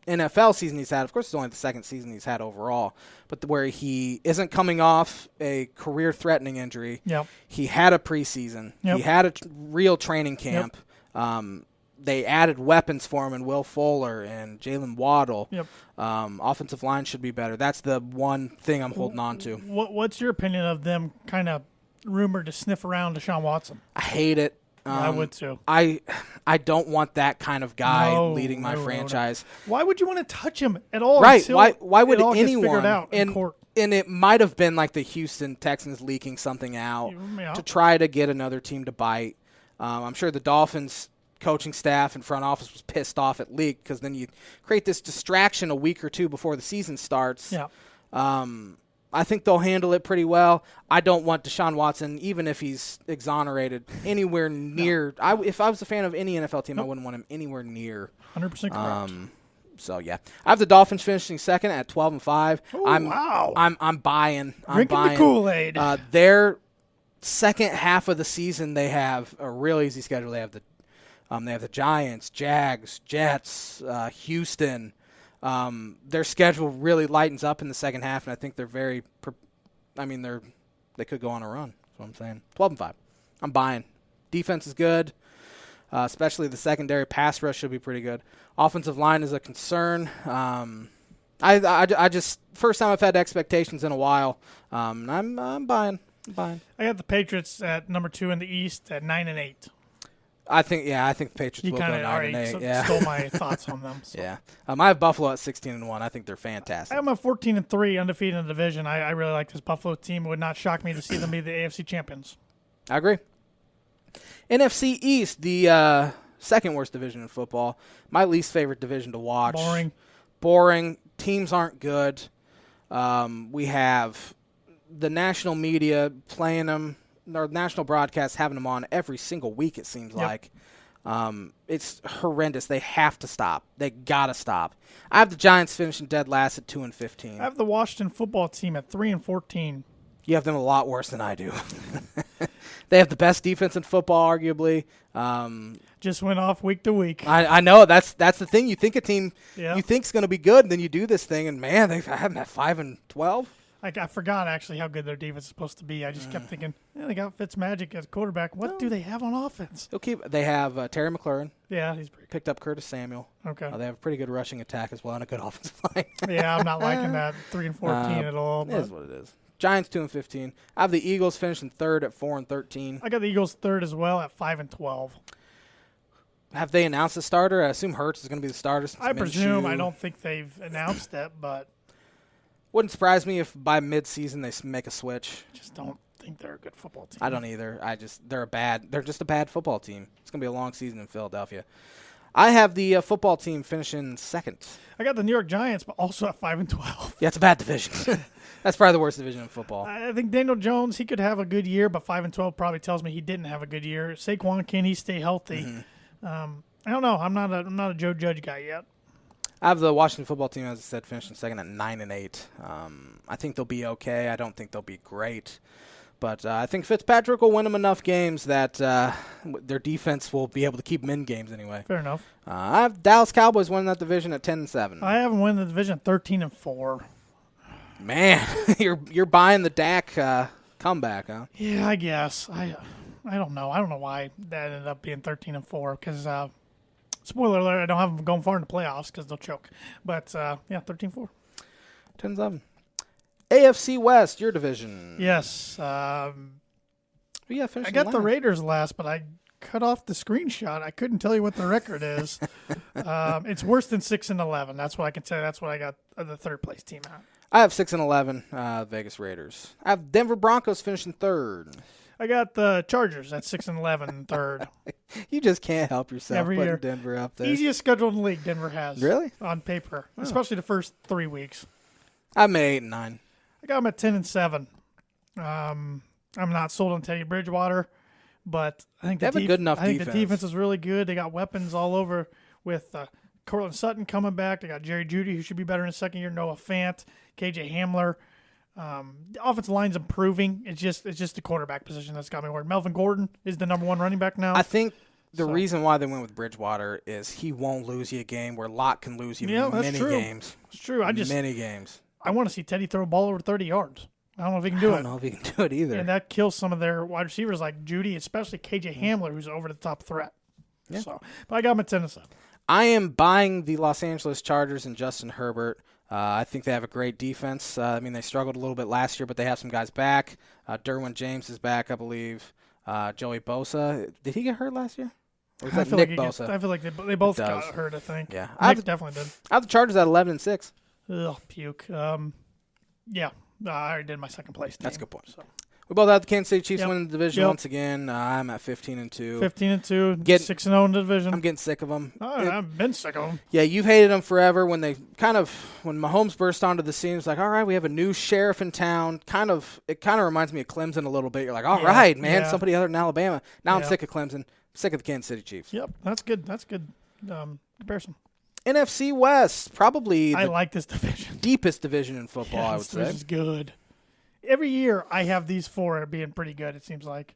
NFL season he's had. Of course, it's only the second season he's had overall, but where he isn't coming off a career-threatening injury. Yep. He had a preseason. Yep. He had a real training camp. Yep. They added weapons for him in Will Fuller and Jalen Waddle. Yep. Offensive line should be better. That's the one thing I'm holding on to. What's your opinion of them kind of rumored to sniff around Deshaun Watson? I hate it. I would too. I don't want that kind of guy leading my franchise. No. Why would you want to touch him at all? Right? Why would it all gets anyone? figured out in court? And it might have been like the Houston Texans leaking something out to try to get another team to bite. I'm sure the Dolphins coaching staff and front office was pissed off it leaked because then you create this distraction a week or two before the season starts. Yeah. I think they'll handle it pretty well. I don't want Deshaun Watson, even if he's exonerated, anywhere near. No. If I was a fan of any NFL team, I wouldn't want him anywhere near. 100% correct. So yeah, I have the Dolphins finishing second at 12-5. Oh, wow! I'm buying. Drinking the Kool-Aid. Their second half of the season, they have a real easy schedule. They have the Giants, Jags, Jets, Houston. Their schedule really lightens up in the second half, and I think they're they could go on a run. That's what I'm saying. 12-5. I'm buying. Defense is good, especially the secondary. Pass rush should be pretty good. Offensive line is a concern. I just first time I've had expectations in a while. I'm buying. I got the Patriots at number 2 in the East at 9-8. I think the Patriots will go 9-8. Yeah. Stole my thoughts on them. So. Yeah, I have Buffalo at 16-1. I think they're fantastic. I have them at 14-3, undefeated in the division. I really like this Buffalo team. It would not shock me to see them be the AFC champions. I agree. NFC East, the second worst division in football. My least favorite division to watch. Boring. Teams aren't good. We have the national media playing them. Our national broadcasts having them on every single week, it seems like. It's horrendous. They have to stop. They got to stop. I have the Giants finishing dead last at 2-15. I have the Washington football team at 3-14. You have them a lot worse than I do. They have the best defense in football, arguably. Just went off week to week. I know. That's the thing. You think a team you think is going to be good, and then you do this thing, and, man, I have them at 5-12. I forgot, actually, how good their defense is supposed to be. I just kept thinking, they got Fitzmagic as quarterback. What do they have on offense? They have Terry McLaurin. Yeah, he's pretty good. Picked up Curtis Samuel. Okay. They have a pretty good rushing attack as well and a good offensive line. Yeah, I'm not liking that 3-14 at all. It is what it is. Giants 2-15. I have the Eagles finishing third at 4-13. I got the Eagles third as well at 5-12. Have they announced the starter? I assume Hurts is going to be the starter. I presume. I don't think they've announced it, but wouldn't surprise me if by mid-season they make a switch. I just don't think they're a good football team. I don't either. They're just a bad football team. It's going to be a long season in Philadelphia. I have the football team finishing second. I got the New York Giants, but also at 5-12. Yeah, it's a bad division. That's probably the worst division in football. I think Daniel Jones, he could have a good year, but 5-12 probably tells me he didn't have a good year. Saquon, can he stay healthy? I don't know. I'm not a Joe Judge guy yet. I have the Washington football team, as I said, finishing second at 9-8. I think they'll be okay. I don't think they'll be great. But I think Fitzpatrick will win them enough games that their defense will be able to keep them in games anyway. Fair enough. I have Dallas Cowboys winning that division at 10-7. I have them winning the division at 13-4. Man, you're buying the Dak comeback, huh? Yeah, I guess. I don't know. I don't know why that ended up being 13-4 because spoiler alert, I don't have them going far in the playoffs because they'll choke. But, 13-4. 10-7. AFC West, your division. Yes. I got the Raiders last, but I cut off the screenshot. I couldn't tell you what the record is. It's worse than 6-11. That's what I can tell you. That's what I got the third place team at. I have 6-11, Vegas Raiders. I have Denver Broncos finishing third. I got the Chargers at 6-11 third. You just can't help yourself every putting year. Denver up there. Easiest schedule in the league Denver has. Really? On paper, especially the first 3 weeks. I'm at 8-9. I got them at 10-7. I'm not sold on Teddy Bridgewater, but I think they have a good enough defense. I think the defense is really good. They got weapons all over with Cortland Sutton coming back. They got Jerry Jeudy, who should be better in his second year. Noah Fant, KJ Hamler. The offensive line's improving. It's just the quarterback position that's got me worried. Melvin Gordon is the number 1 running back now. I think the reason why they went with Bridgewater is he won't lose you a game where Locke can lose you many games. It's true. Many games. I want to see Teddy throw a ball over 30 yards. I don't know if he can do it. I don't know if he can do it either. And that kills some of their wide receivers like Judy, especially KJ Hamler, who's over the top threat. Yeah. So, but I got him at 10-7. I am buying the Los Angeles Chargers and Justin Herbert. I think they have a great defense. They struggled a little bit last year, but they have some guys back. Derwin James is back, I believe. Joey Bosa. Did he get hurt last year? Or was that Nick Bosa? I feel like they both got hurt, I think. Yeah. Nick definitely did. I have the Chargers at 11-6. Ugh, puke. Yeah. I already did my second place team. That's a good point. So. We both have the Kansas City Chiefs winning the division once again. I'm at 15-2. 15-2. 6-0 in the division. I'm getting sick of them. I've been sick of them. Yeah, you've hated them forever. When Mahomes burst onto the scene, it's like, all right, we have a new sheriff in town. It kind of reminds me of Clemson a little bit. You're like, all right, man, somebody other than Alabama. Now I'm sick of Clemson. Sick of the Kansas City Chiefs. Yep, that's good. That's good comparison. NFC West, probably I like this division. Deepest division in football, I would say. This is good. Every year I have these 4 being pretty good, it seems like.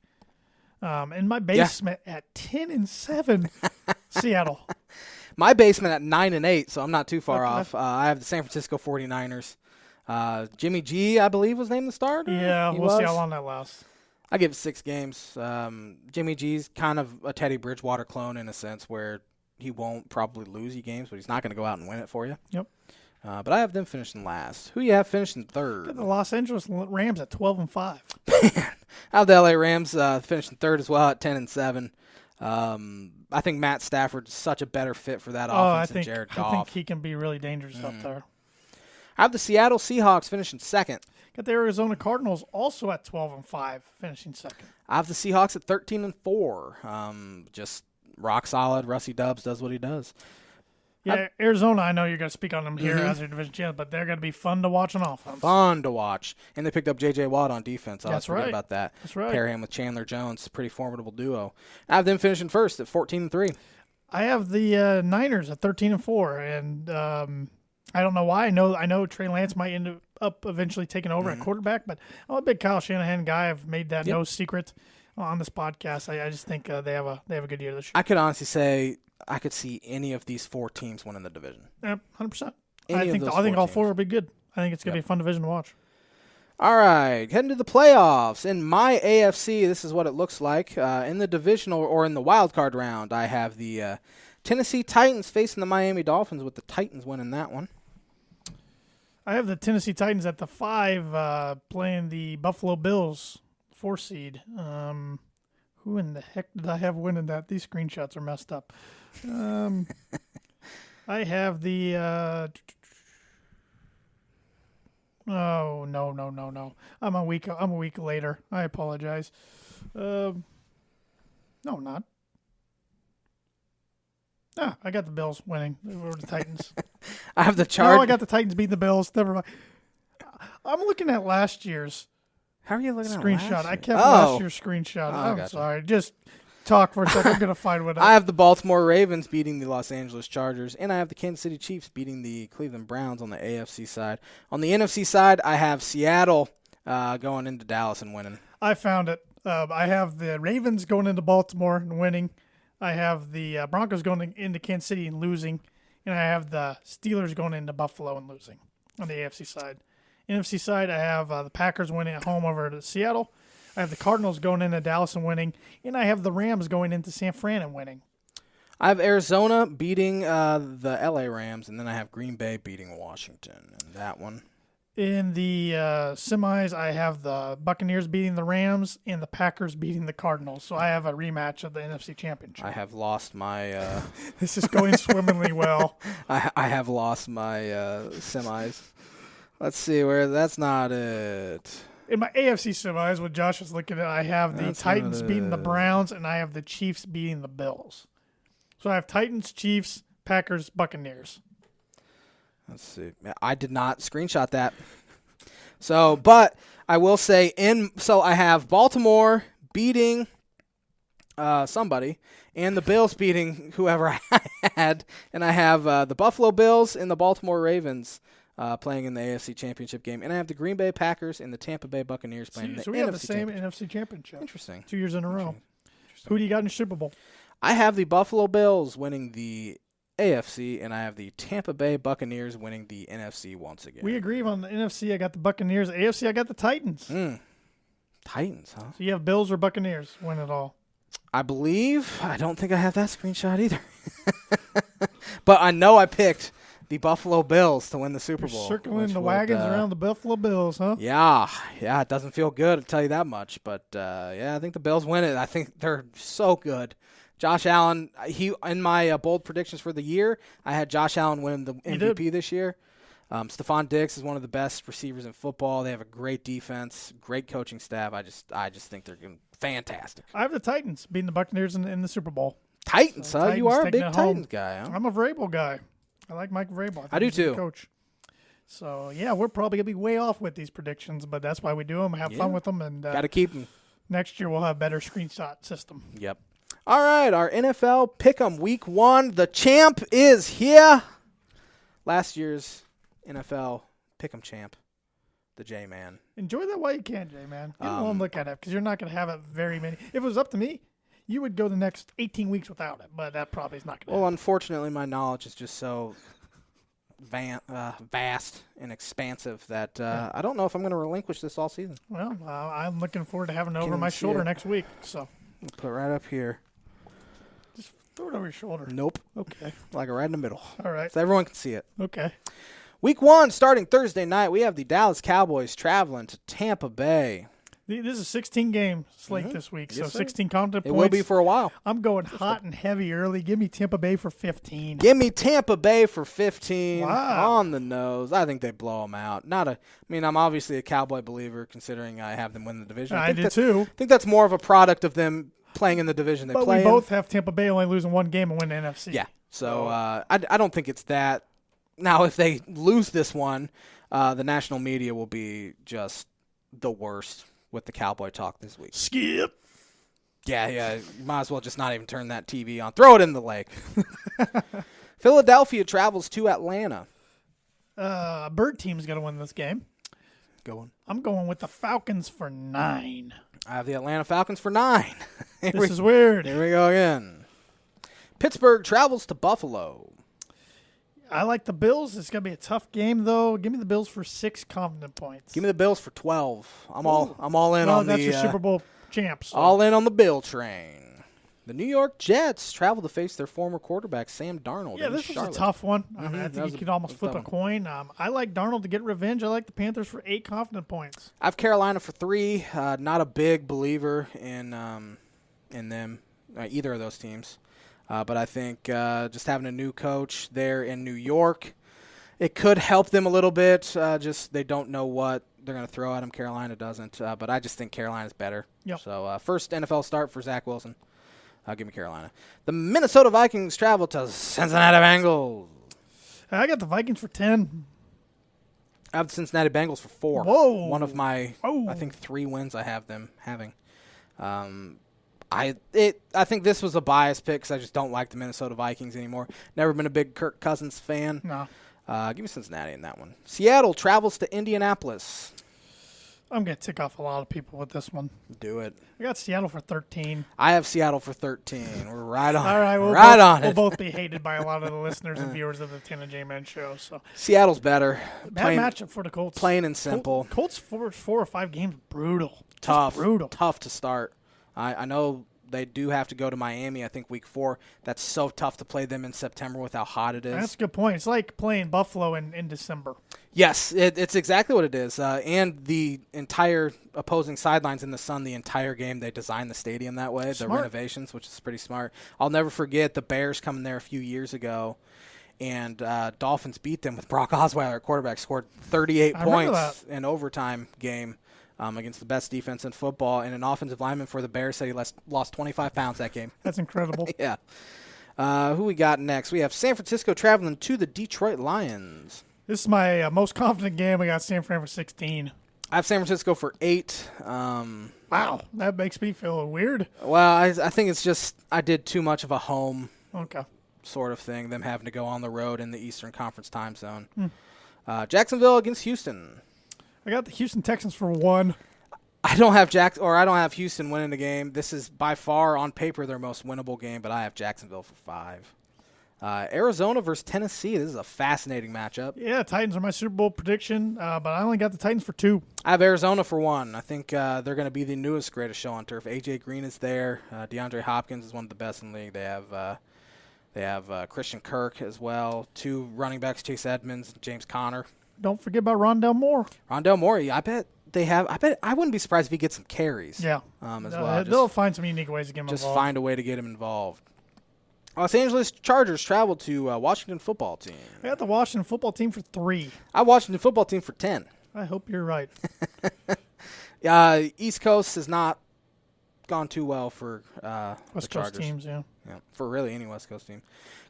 In my basement at 10-7, Seattle. My basement at 9-8, so I'm not too far off. I have the San Francisco 49ers. Jimmy G, I believe, was named the starter. Yeah, we'll see how long that lasts. I give it 6 games. Jimmy G's kind of a Teddy Bridgewater clone in a sense where he won't probably lose you games, but he's not going to go out and win it for you. Yep. But I have them finishing last. Who you have finishing third? Got the Los Angeles Rams at 12-5. I have the LA Rams finishing third as well at 10-7. I think Matt Stafford's such a better fit for that offense than Jared Goff. I think he can be really dangerous up there. I have the Seattle Seahawks finishing second. Got the Arizona Cardinals also at 12-5, finishing second. I have the Seahawks at 13-4. Just rock solid. Russie Dubs does what he does. Yeah, Arizona, I know you're going to speak on them here as your division champ, but they're going to be fun to watch on offense. Fun to watch. And they picked up J.J. Watt on defense. I was forgetting about that. That's right. Pair him with Chandler Jones. Pretty formidable duo. I have them finishing first at 14-3. I have the Niners at 13-4, and I don't know why. I know Trey Lance might end up eventually taking over at quarterback, but I'm a big Kyle Shanahan guy. I've made that no secret on this podcast. I just think they have a good year this year. I could honestly say I could see any of these 4 teams winning the division. Yep, 100%. I think all 4 will be good. I think it's going to be a fun division to watch. All right, heading to the playoffs. In my AFC, this is what it looks like. In the divisional or in the wild card round, I have the Tennessee Titans facing the Miami Dolphins, with the Titans winning that one. I have the Tennessee Titans at the 5 playing the Buffalo Bills, 4 seed. Who in the heck did I have winning that? These screenshots are messed up. I have the oh no. I'm a week later. I apologize. No, I'm not. I got the Bills winning over the Titans. I have the Chargers. No, I got the Titans beating the Bills. Never mind. I'm looking at last year's. How are you looking screenshot? At last year? I kept last year's screenshot. I'm sorry. Just talk for a second. I'm going to find what I have the Baltimore Ravens beating the Los Angeles Chargers, and I have the Kansas City Chiefs beating the Cleveland Browns on the AFC side. On the NFC side, I have Seattle going into Dallas and winning. I found it. I have the Ravens going into Baltimore and winning. I have the Broncos going into Kansas City and losing. And I have the Steelers going into Buffalo and losing on the AFC side. NFC side, I have the Packers winning at home over to Seattle. I have the Cardinals going into Dallas and winning. And I have the Rams going into San Fran and winning. I have Arizona beating the LA Rams, and then I have Green Bay beating Washington in that one. In the semis, I have the Buccaneers beating the Rams and the Packers beating the Cardinals. So I have a rematch of the NFC Championship. I have lost my... This is going swimmingly well. I have lost my semis. Let's see where... That's not it. In my AFC semis, what Josh is looking at, I have the Titans beating the Browns, and I have the Chiefs beating the Bills. So I have Titans, Chiefs, Packers, Buccaneers. Let's see. I did not screenshot that. So, but I will say so I have Baltimore beating somebody and the Bills beating whoever I had, and I have the Buffalo Bills and the Baltimore Ravens playing in the AFC Championship game. And I have the Green Bay Packers and the Tampa Bay Buccaneers playing in the NFC we have the same Championship. NFC Championship. Interesting. 2 years in a row. Who do you got in the Super Bowl? I have the Buffalo Bills winning the AFC, and I have the Tampa Bay Buccaneers winning the NFC once again. We agree on the NFC. I got the Buccaneers. AFC, I got the Titans. Titans, huh? So you have Bills or Buccaneers win it all. I don't think I have that screenshot either. But I know I picked the Buffalo Bills to win the Super Bowl. Circling the wagons around the Buffalo Bills, huh? Yeah, it doesn't feel good, I'll tell you that much. But, I think the Bills win it. I think they're so good. Josh Allen, in my bold predictions for the year, I had Josh Allen win the MVP this year. Stephon Diggs is one of the best receivers in football. They have a great defense, great coaching staff. I just think they're fantastic. I have the Titans beating the Buccaneers in the Super Bowl. Titans, huh? Titans You are a big taking it Titans home. guy, huh? I'm a Vrabel guy. I like Mike Vrabel. I do he's a good too. Coach. So, yeah, we're probably going to be way off with these predictions, but that's why we do them. Have fun with them. And got to keep them. Next year we'll have a better screenshot system. Yep. All right, our NFL Pick'em Week 1. The champ is here. Last year's NFL Pick'em champ, the J-Man. Enjoy that while you can, J-Man. Get one look at it because you're not going to have it very many. If it was up to me, you would go the next 18 weeks without it, but that probably is not going to happen. Well, unfortunately, my knowledge is just so vast and expansive that I don't know if I'm going to relinquish this all season. Well, I'm looking forward to having it over my shoulder next week. So put it right up here. Just throw it over your shoulder. Nope. Okay. Like right in the middle. All right. So everyone can see it. Okay. Week 1, starting Thursday night, we have the Dallas Cowboys traveling to Tampa Bay. This is a 16-game slate this week, Yes, so sir. 16 content points. It will be for a while. I'm going hot and heavy early. Give me Tampa Bay for 15. Give me Tampa Bay for 15. Wow. On the nose. I think they blow them out. I'm obviously a Cowboy believer considering I have them win the division. I did too. I think that's more of a product of them playing in the division they But play we in. both have Tampa Bay only losing one game and win the NFC. Yeah. So I don't think it's that. Now, if they lose this one, the national media will be just the worst with the Cowboy talk this week. Skip. Yeah. You might as well just not even turn that TV on. Throw it in the lake. Philadelphia travels to Atlanta. Bird team's going to win this game. Going. I'm going with the Falcons for 9. I have the Atlanta Falcons for 9. This is weird. Here we go again. Pittsburgh travels to Buffalo. I like the Bills. It's going to be a tough game, though. Give me the Bills for 6 confident points. Give me the Bills for 12. I'm all in on that's the your Super Bowl champs. So. all in on the Bill train. The New York Jets travel to face their former quarterback Sam Darnold. Yeah, in this Charlotte. was a tough one. I think you could almost flip a one. coin. I like Darnold to get revenge. I like the Panthers for 8 confident points. I have Carolina for 3. Not a big believer in them, either of those teams. But I think just having a new coach there in New York, it could help them a little bit. Just they don't know what they're going to throw at them. Carolina doesn't. But I just think Carolina's better. Yep. So first NFL start for Zach Wilson. Give me Carolina. The Minnesota Vikings travel to Cincinnati Bengals. I got the Vikings for 10. I have the Cincinnati Bengals for 4. Whoa. One of my, I think, 3 wins I have them having. I think this was a biased pick because I just don't like the Minnesota Vikings anymore. Never been a big Kirk Cousins fan. No. Give me Cincinnati in that one. Seattle travels to Indianapolis. I'm going to tick off a lot of people with this one. Do it. I got Seattle for 13. I have Seattle for 13. We're right on. All right, we'll both be hated by a lot of the listeners and viewers of the Tan and J-Man show. So Seattle's better. Bad matchup for the Colts. Plain and simple. Colts 4 or 5 games, brutal. Tough. Brutal. Tough to start. I know they do have to go to Miami, I think, week 4. That's so tough to play them in September with how hot it is. That's a good point. It's like playing Buffalo in December. Yes, it's exactly what it is. And the entire opposing sidelines in the sun, the entire game, they designed the stadium that way, the renovations, which is pretty smart. I'll never forget the Bears coming there a few years ago, and Dolphins beat them with Brock Osweiler at quarterback, scored 38 points in overtime game against the best defense in football, and an offensive lineman for the Bears said he lost 25 pounds that game. That's incredible. Yeah. Who we got next? We have San Francisco traveling to the Detroit Lions. This is my most confident game. We got San Fran for 16. I have San Francisco for 8. Wow, that makes me feel weird. Well, I think it's just I did too much of a home sort of thing, them having to go on the road in the Eastern Conference time zone. Jacksonville against Houston. I got the Houston Texans for 1. I don't have Houston winning the game. This is by far on paper their most winnable game, but I have Jacksonville for 5. Arizona versus Tennessee. This is a fascinating matchup. Yeah, Titans are my Super Bowl prediction, but I only got the Titans for 2. I have Arizona for 1. I think they're going to be the newest greatest show on turf. A.J. Green is there. DeAndre Hopkins is one of the best in the league. They have Christian Kirk as well. 2 running backs, Chase Edmonds, James Conner. Don't forget about Rondell Moore. Rondell Moore, I bet I wouldn't be surprised if he gets some carries. Yeah. As well. They'll find some unique ways to get him involved. Just find a way to get him involved. Los Angeles Chargers travel to Washington football team. I got the Washington football team for 3. I have Washington football team for 10. I hope you're right. East Coast has not gone too well for West the Coast Chargers. teams, yeah. For really any West Coast team.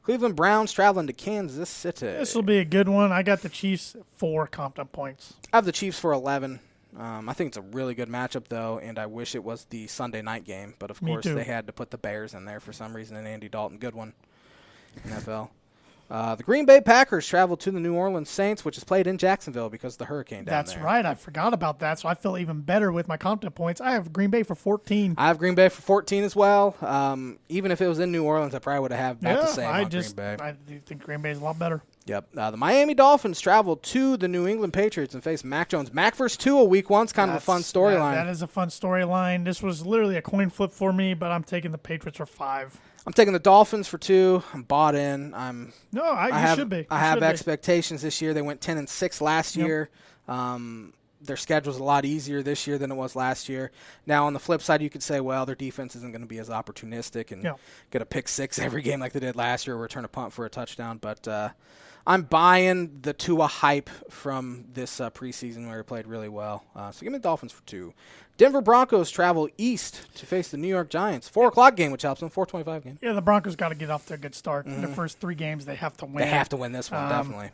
Cleveland Browns traveling to Kansas City. This will be a good one. I got the Chiefs 4 Compton points. I have the Chiefs for 11. I think it's a really good matchup, though, and I wish it was the Sunday night game. But, of course, they had to put the Bears in there for some reason, and Andy Dalton, good one, NFL. The Green Bay Packers travel to the New Orleans Saints, which is played in Jacksonville because of the hurricane down there. That's right. I forgot about that, so I feel even better with my Compton points. I have Green Bay for 14. I have Green Bay for 14 as well. Even if it was in New Orleans, I probably would have about the same on Green Bay. I do think Green Bay is a lot better. Yep. The Miami Dolphins travel to the New England Patriots and face Mac Jones. Mac versus Tua week 1's kind of a fun storyline. That is a fun storyline. This was literally a coin flip for me, but I'm taking the Patriots for 5. I'm taking the Dolphins for 2. I'm bought in. You should be. I have expectations this year. They went 10-6 last year. Their schedule's a lot easier this year than it was last year. Now, on the flip side, you could say, well, their defense isn't going to be as opportunistic and get a pick 6 every game like they did last year or return a punt for a touchdown. But I'm buying the Tua hype from this preseason where he played really well. So give me the Dolphins for 2. Denver Broncos travel east to face the New York Giants. 4 o'clock game, which helps them. 4:25 game. Yeah, the Broncos got to get off to a good start. In the first 3 games, they have to win. They have to win this one, definitely.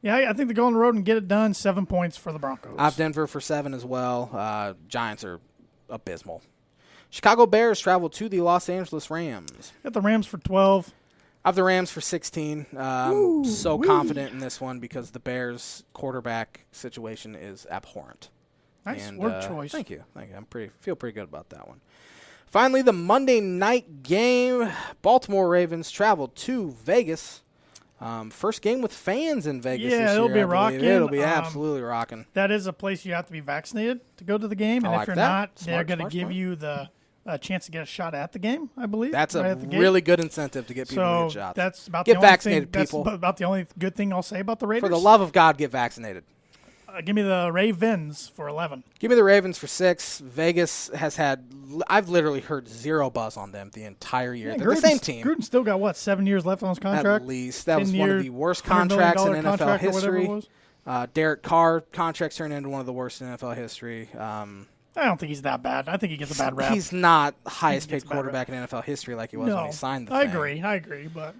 Yeah, I think they go on the road and get it done. 7 points for the Broncos. I have Denver for 7 as well. Giants are abysmal. Chicago Bears travel to the Los Angeles Rams. Got the Rams for 12. I have the Rams for 16. I'm so confident in this one because the Bears' quarterback situation is abhorrent. Nice word choice. Thank you. Feel pretty good about that one. Finally, the Monday night game. Baltimore Ravens travel to Vegas. First game with fans in Vegas this year. It'll be rocking. It'll be absolutely rocking. That is a place you have to be vaccinated to go to the game. And if you're not, they're going to give you the chance to get a shot at the game, I believe. That's a really good incentive to get people to get shots. That's about get vaccinated, people. That's about the only good thing I'll say about the Raiders. For the love of God, get vaccinated. Give me the Ravens for 11. Give me the Ravens for 6. Vegas has I've literally heard 0 buzz on them the entire year. Yeah, They're the same team. Gruden still got, 7 years left on his contract? At least. That was one of the worst contracts in NFL history. Derek Carr contracts turned into one of the worst in NFL history. I don't think he's that bad. I think he gets a bad rap. He's not highest paid quarterback in NFL history like he was when he signed the thing. I agree, but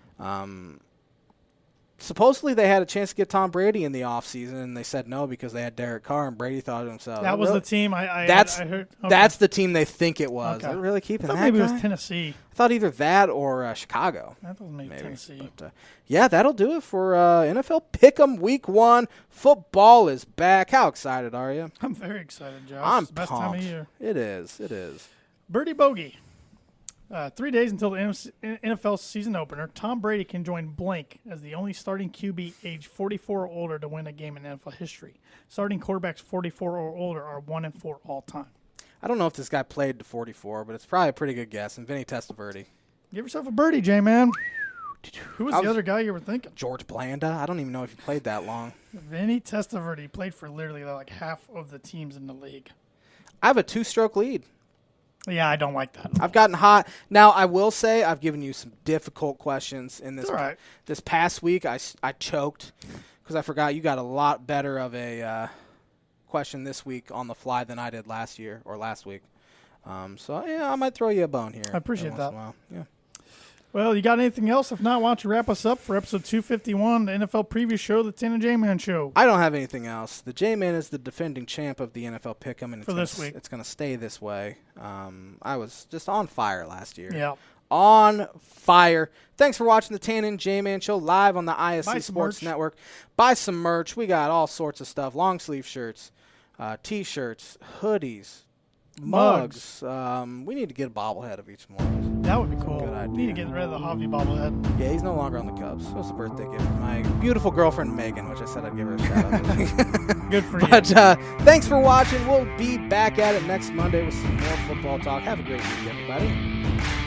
supposedly they had a chance to get Tom Brady in the offseason, and they said no because they had Derek Carr, and Brady thought to himself. That was the team I heard. Okay. That's the team they think it was. Okay. They're really keeping that maybe guy? It was Tennessee. I thought either that or Chicago. I thought it was maybe Tennessee. But, that'll do it for NFL Pick'em Week 1. Football is back. How excited are you? I'm very excited, Josh. I'm it's the best pumped. time of year. It is. Birdie Bogey. 3 days until the NFL season opener, Tom Brady can join blank as the only starting QB age 44 or older to win a game in NFL history. Starting quarterbacks 44 or older are 1-4 all time. I don't know if this guy played to 44, but it's probably a pretty good guess. And Vinny Testaverde. Give yourself a birdie, J-Man. Who was the other guy you were thinking? George Blanda. I don't even know if he played that long. Vinny Testaverde played for literally like half of the teams in the league. I have a 2-stroke lead. Yeah, I don't like that. I've gotten hot. Now, I will say I've given you some difficult questions in this. Right. This past week. I choked because I forgot you got a lot better of a question this week on the fly than I did last week. So, I might throw you a bone here. I appreciate that. Yeah. Well, you got anything else? If not, why don't you wrap us up for episode 251, the NFL preview show, the Tan and J-Man show. I don't have anything else. The J-Man is the defending champ of the NFL Pick'em, and this week. It's going to stay this way. I was just on fire last year. Yeah. on fire. Thanks for watching the Tan and J-Man Show live on the ISC Buy some Sports merch. Network. Buy some merch. We got all sorts of stuff. Long sleeve shirts, T-shirts, hoodies, mugs. We need to get a bobblehead of each one. That would be cool. Good idea. Need to get rid of the Javi bobblehead. Yeah, he's no longer on the Cubs. It was a birthday gift from my beautiful girlfriend, Megan, which I said I'd give her a shout out. Good for But you. thanks for watching. We'll be back at it next Monday with some more football talk. Have a great week, everybody.